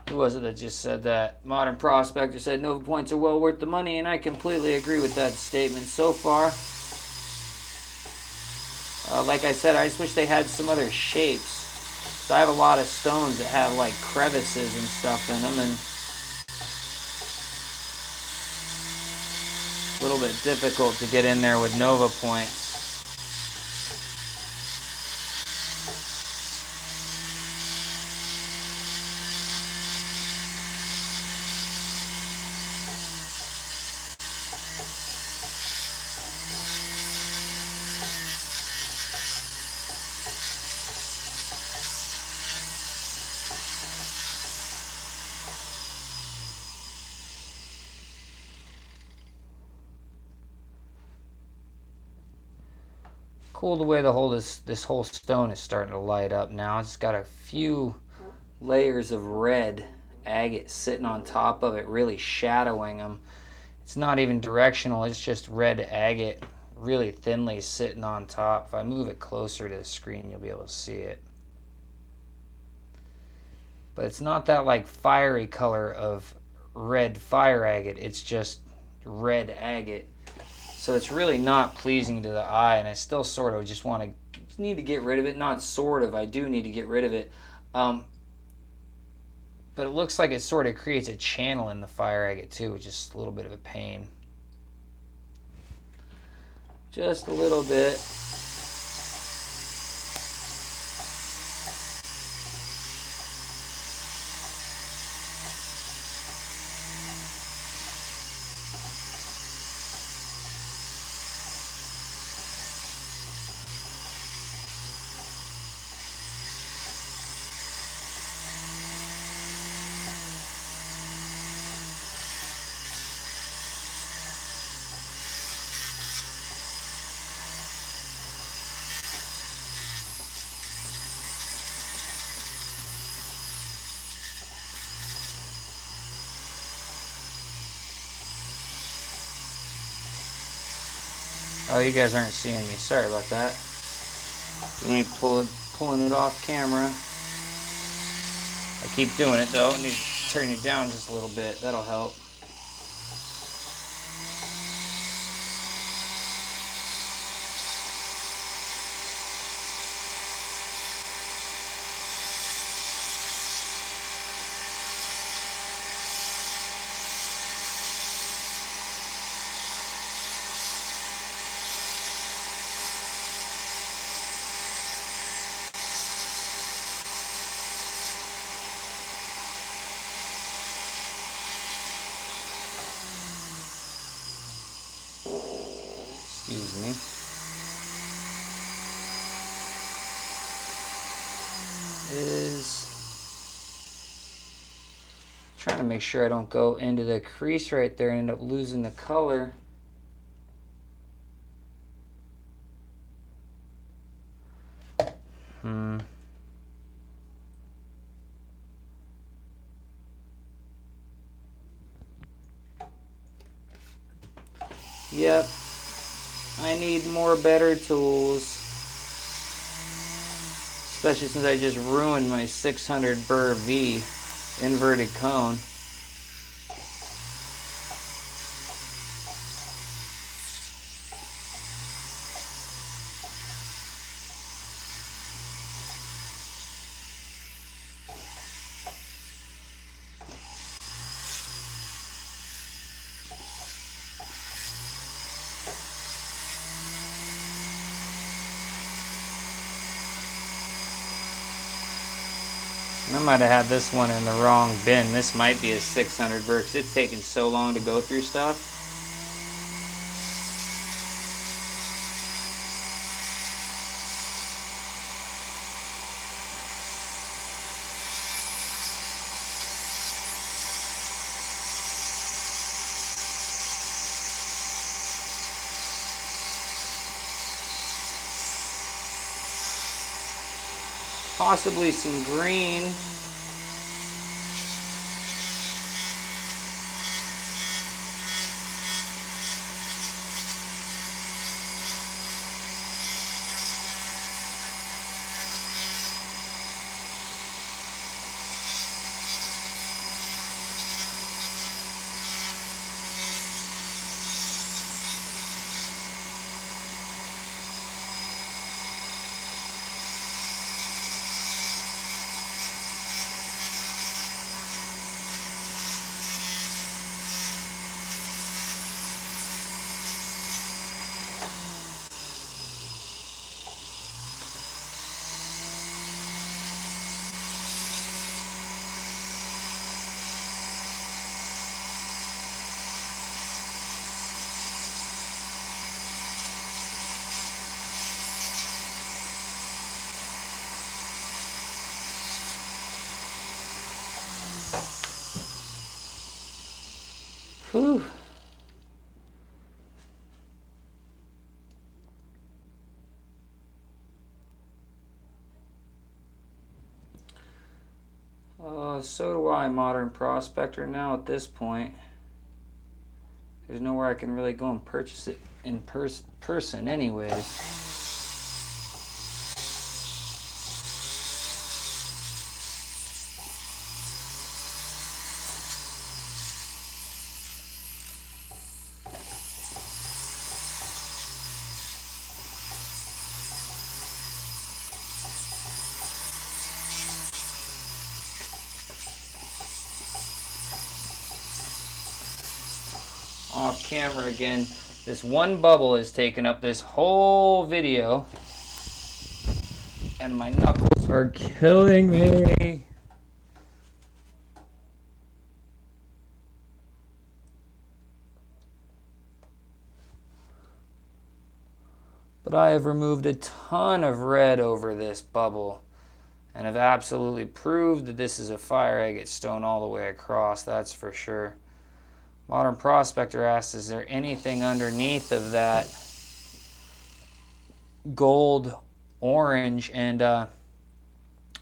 Who was it that just said that? Modern Prospector said Nova points are well worth the money, and I completely agree with that statement so far. Like I said, I just wish they had some other shapes. So I have a lot of stones that have like crevices and stuff in them, and it's a little bit difficult to get in there with Nova points. Cool the way this whole stone is starting to light up now. It's got a few layers of red agate sitting on top of it, really shadowing them. It's not even directional, it's just red agate really thinly sitting on top. If I move it closer to the screen, you'll be able to see it. But it's not that like fiery color of red fire agate, it's just red agate. So it's really not pleasing to the eye, and I still sort of just need to get rid of it. Not sort of, I do need to get rid of it. But it looks like it sort of creates a channel in the fire agate too, which is a little bit of a pain. Just a little bit. Oh, you guys aren't seeing me. Sorry about that. Let me pulling it off camera. I keep doing it though. I need to turn it down just a little bit. That'll help. Excuse me. Is trying to make sure I don't go into the crease right there and end up losing the color. Yep. I need more better tools. Especially since I just ruined my 600 burr V inverted cone. I might have had this one in the wrong bin. This might be a 600 burr because it's taking so long to go through stuff. Possibly some green. Whew. So do I, Modern Prospector, now at this point. There's nowhere I can really go and purchase it in person anyways. Off camera again. This one bubble is taking up this whole video. And my knuckles are killing me. But I have removed a ton of red over this bubble. And have absolutely proved that this is a fire agate stone all the way across, that's for sure. Modern Prospector asks, is there anything underneath of that gold orange? And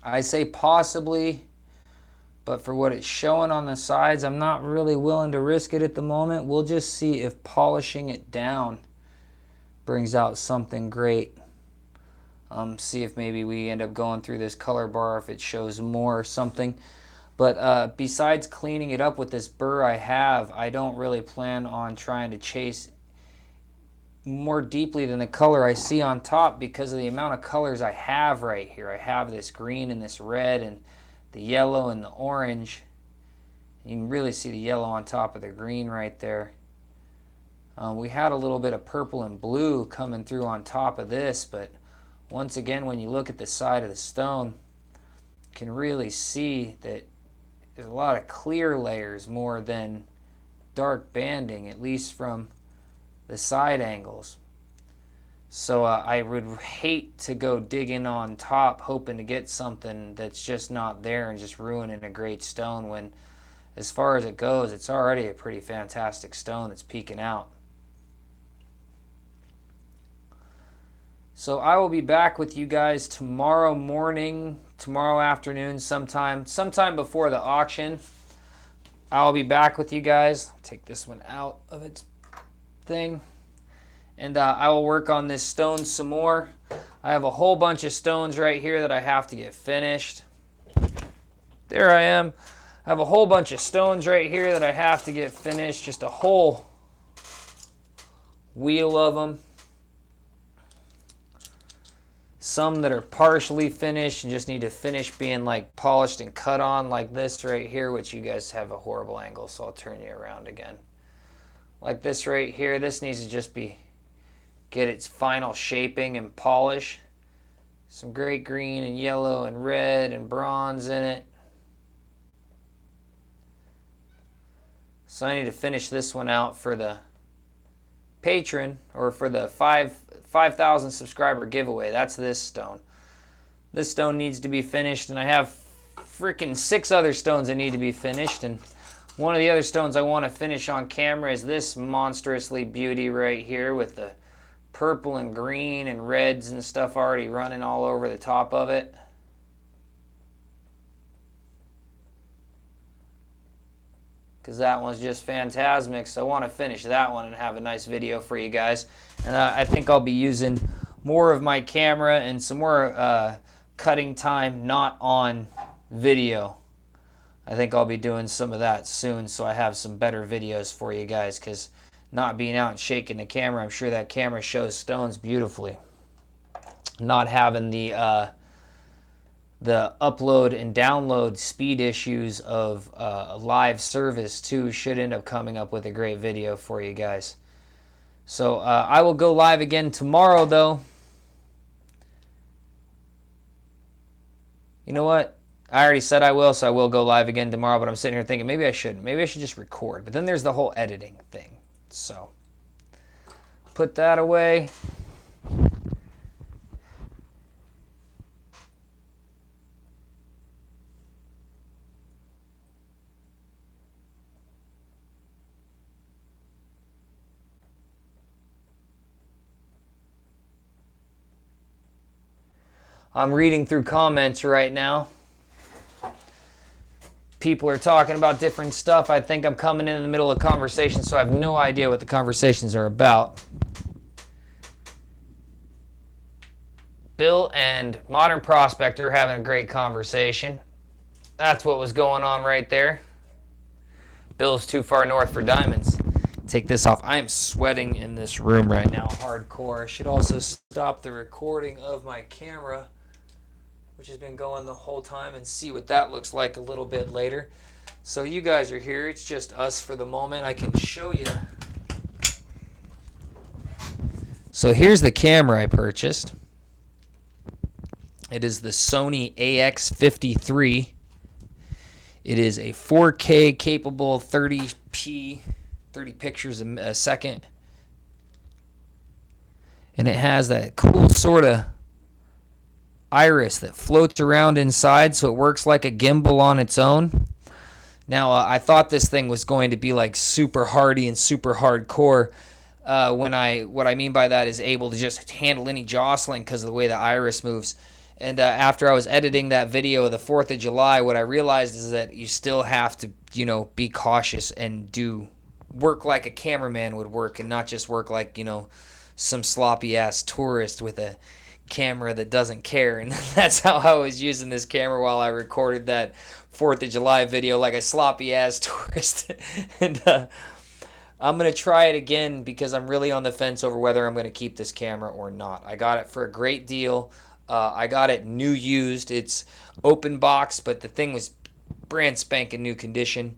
I say possibly, but for what it's showing on the sides, I'm not really willing to risk it at the moment. We'll just see if polishing it down brings out something great. See if maybe we end up going through this color bar, if it shows more or something. But besides cleaning it up with this burr I have, I don't really plan on trying to chase more deeply than the color I see on top because of the amount of colors I have right here. I have this green and this red and the yellow and the orange. You can really see the yellow on top of the green right there. We had a little bit of purple and blue coming through on top of this, but once again, when you look at the side of the stone, you can really see that there's a lot of clear layers more than dark banding, at least from the side angles. So I would hate to go digging on top hoping to get something that's just not there and just ruining a great stone when, as far as it goes, it's already a pretty fantastic stone that's peeking out. So I will be back with you guys tomorrow morning, tomorrow afternoon, sometime before the auction. I'll be back with you guys. Take this one out of its thing. And I will work on this stone some more. I have a whole bunch of stones right here that I have to get finished. There I am. I have a whole bunch of stones right here that I have to get finished. Just a whole wheel of them. Some that are partially finished and just need to finish being like polished and cut on, like this right here, which you guys have a horrible angle, so I'll turn you around again. Like this right here, this needs to just get its final shaping and polish. Some great green and yellow and red and bronze in it. So I need to finish this one out for the patron, or for the 5,000 subscriber giveaway. That's this stone. This stone needs to be finished, and I have freaking 6 other stones that need to be finished, and one of the other stones I want to finish on camera is this monstrously beauty right here with the purple and green and reds and stuff already running all over the top of it. Because that one's just phantasmic, so I want to finish that one and have a nice video for you guys. And I think I'll be using more of my camera and some more cutting time not on video. I think I'll be doing some of that soon, so I have some better videos for you guys, because not being out and shaking the camera, I'm sure that camera shows stones beautifully. Not having the upload and download speed issues of live service too should end up coming up with a great video for you guys. So I will go live again tomorrow, though. You know what? I already said I will, so I will go live again tomorrow, but I'm sitting here thinking maybe I shouldn't. Maybe I should just record. But then there's the whole editing thing. So put that away. I'm reading through comments right now. People are talking about different stuff. I think I'm coming in the middle of conversation, so I have no idea what the conversations are about. Bill and Modern Prospector are having a great conversation. That's what was going on right there. Bill's too far north for diamonds. Take this off. I am sweating in this room right now, hardcore. I should also stop the recording of my camera, which has been going the whole time, and see what that looks like a little bit later. So you guys are here. It's just us for the moment. I can show you. So here's the camera I purchased. It is the Sony AX53. It is a 4K capable 30p, 30 pictures a second. And it has that cool sort of iris that floats around inside, so it works like a gimbal on its own. Now, I thought this thing was going to be like super hardy and super hardcore. What I mean by that is able to just handle any jostling because of the way the iris moves. And after I was editing that video of the 4th of July, what I realized is that you still have to, be cautious and work like a cameraman would work, and not just work like, some sloppy ass tourist with a camera that doesn't care. And that's how I was using this camera while I recorded that 4th of July video, like a sloppy ass tourist. And I'm going to try it again because I'm really on the fence over whether I'm going to keep this camera or not. I got it for a great deal. I got it new used. It's open box, but the thing was brand spanking new condition.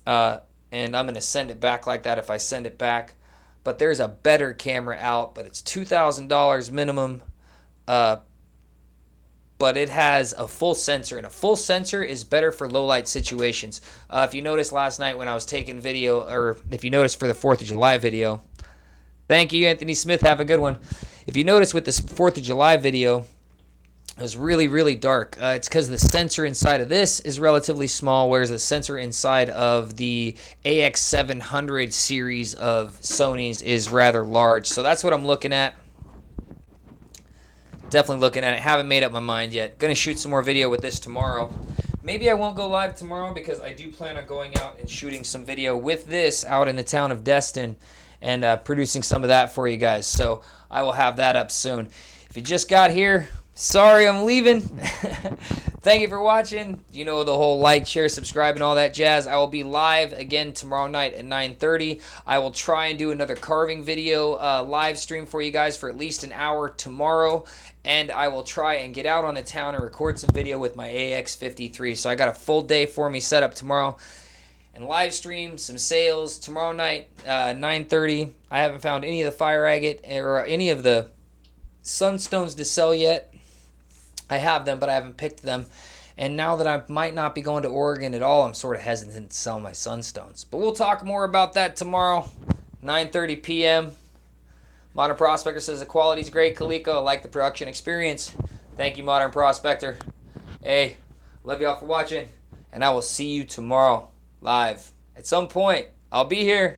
And I'm going to send it back like that if I send it back. But there's a better camera out, but it's $2,000 minimum. But it has a full sensor, and a full sensor is better for low light situations. If you noticed last night when I was taking video, or if you noticed for the 4th of July video, thank you, Anthony Smith, have a good one. If you notice with this 4th of July video, it was really, really dark. It's because the sensor inside of this is relatively small, whereas the sensor inside of the AX700 series of Sony's is rather large. So that's what I'm looking at. Definitely looking at it. Haven't made up my mind yet. Gonna shoot some more video with this tomorrow. Maybe I won't go live tomorrow because I do plan on going out and shooting some video with this out in the town of Destin and producing some of that for you guys. So I will have that up soon. If you just got here, sorry I'm leaving. Thank you for watching. You know the whole like, share, subscribe, and all that jazz. I will be live again tomorrow night at 9:30. I will try and do another carving video live stream for you guys for at least an hour tomorrow. And I will try and get out on the town and record some video with my AX53. So I got a full day for me set up tomorrow. And live stream some sales tomorrow night, 9:30. I haven't found any of the fire agate or any of the sunstones to sell yet. I have them, but I haven't picked them. And now that I might not be going to Oregon at all, I'm sort of hesitant to sell my sunstones. But we'll talk more about that tomorrow, 9:30 p.m. Modern Prospector says the quality's great, Caleko. I like the production experience. Thank you, Modern Prospector. Hey, love y'all for watching, and I will see you tomorrow live. At some point, I'll be here.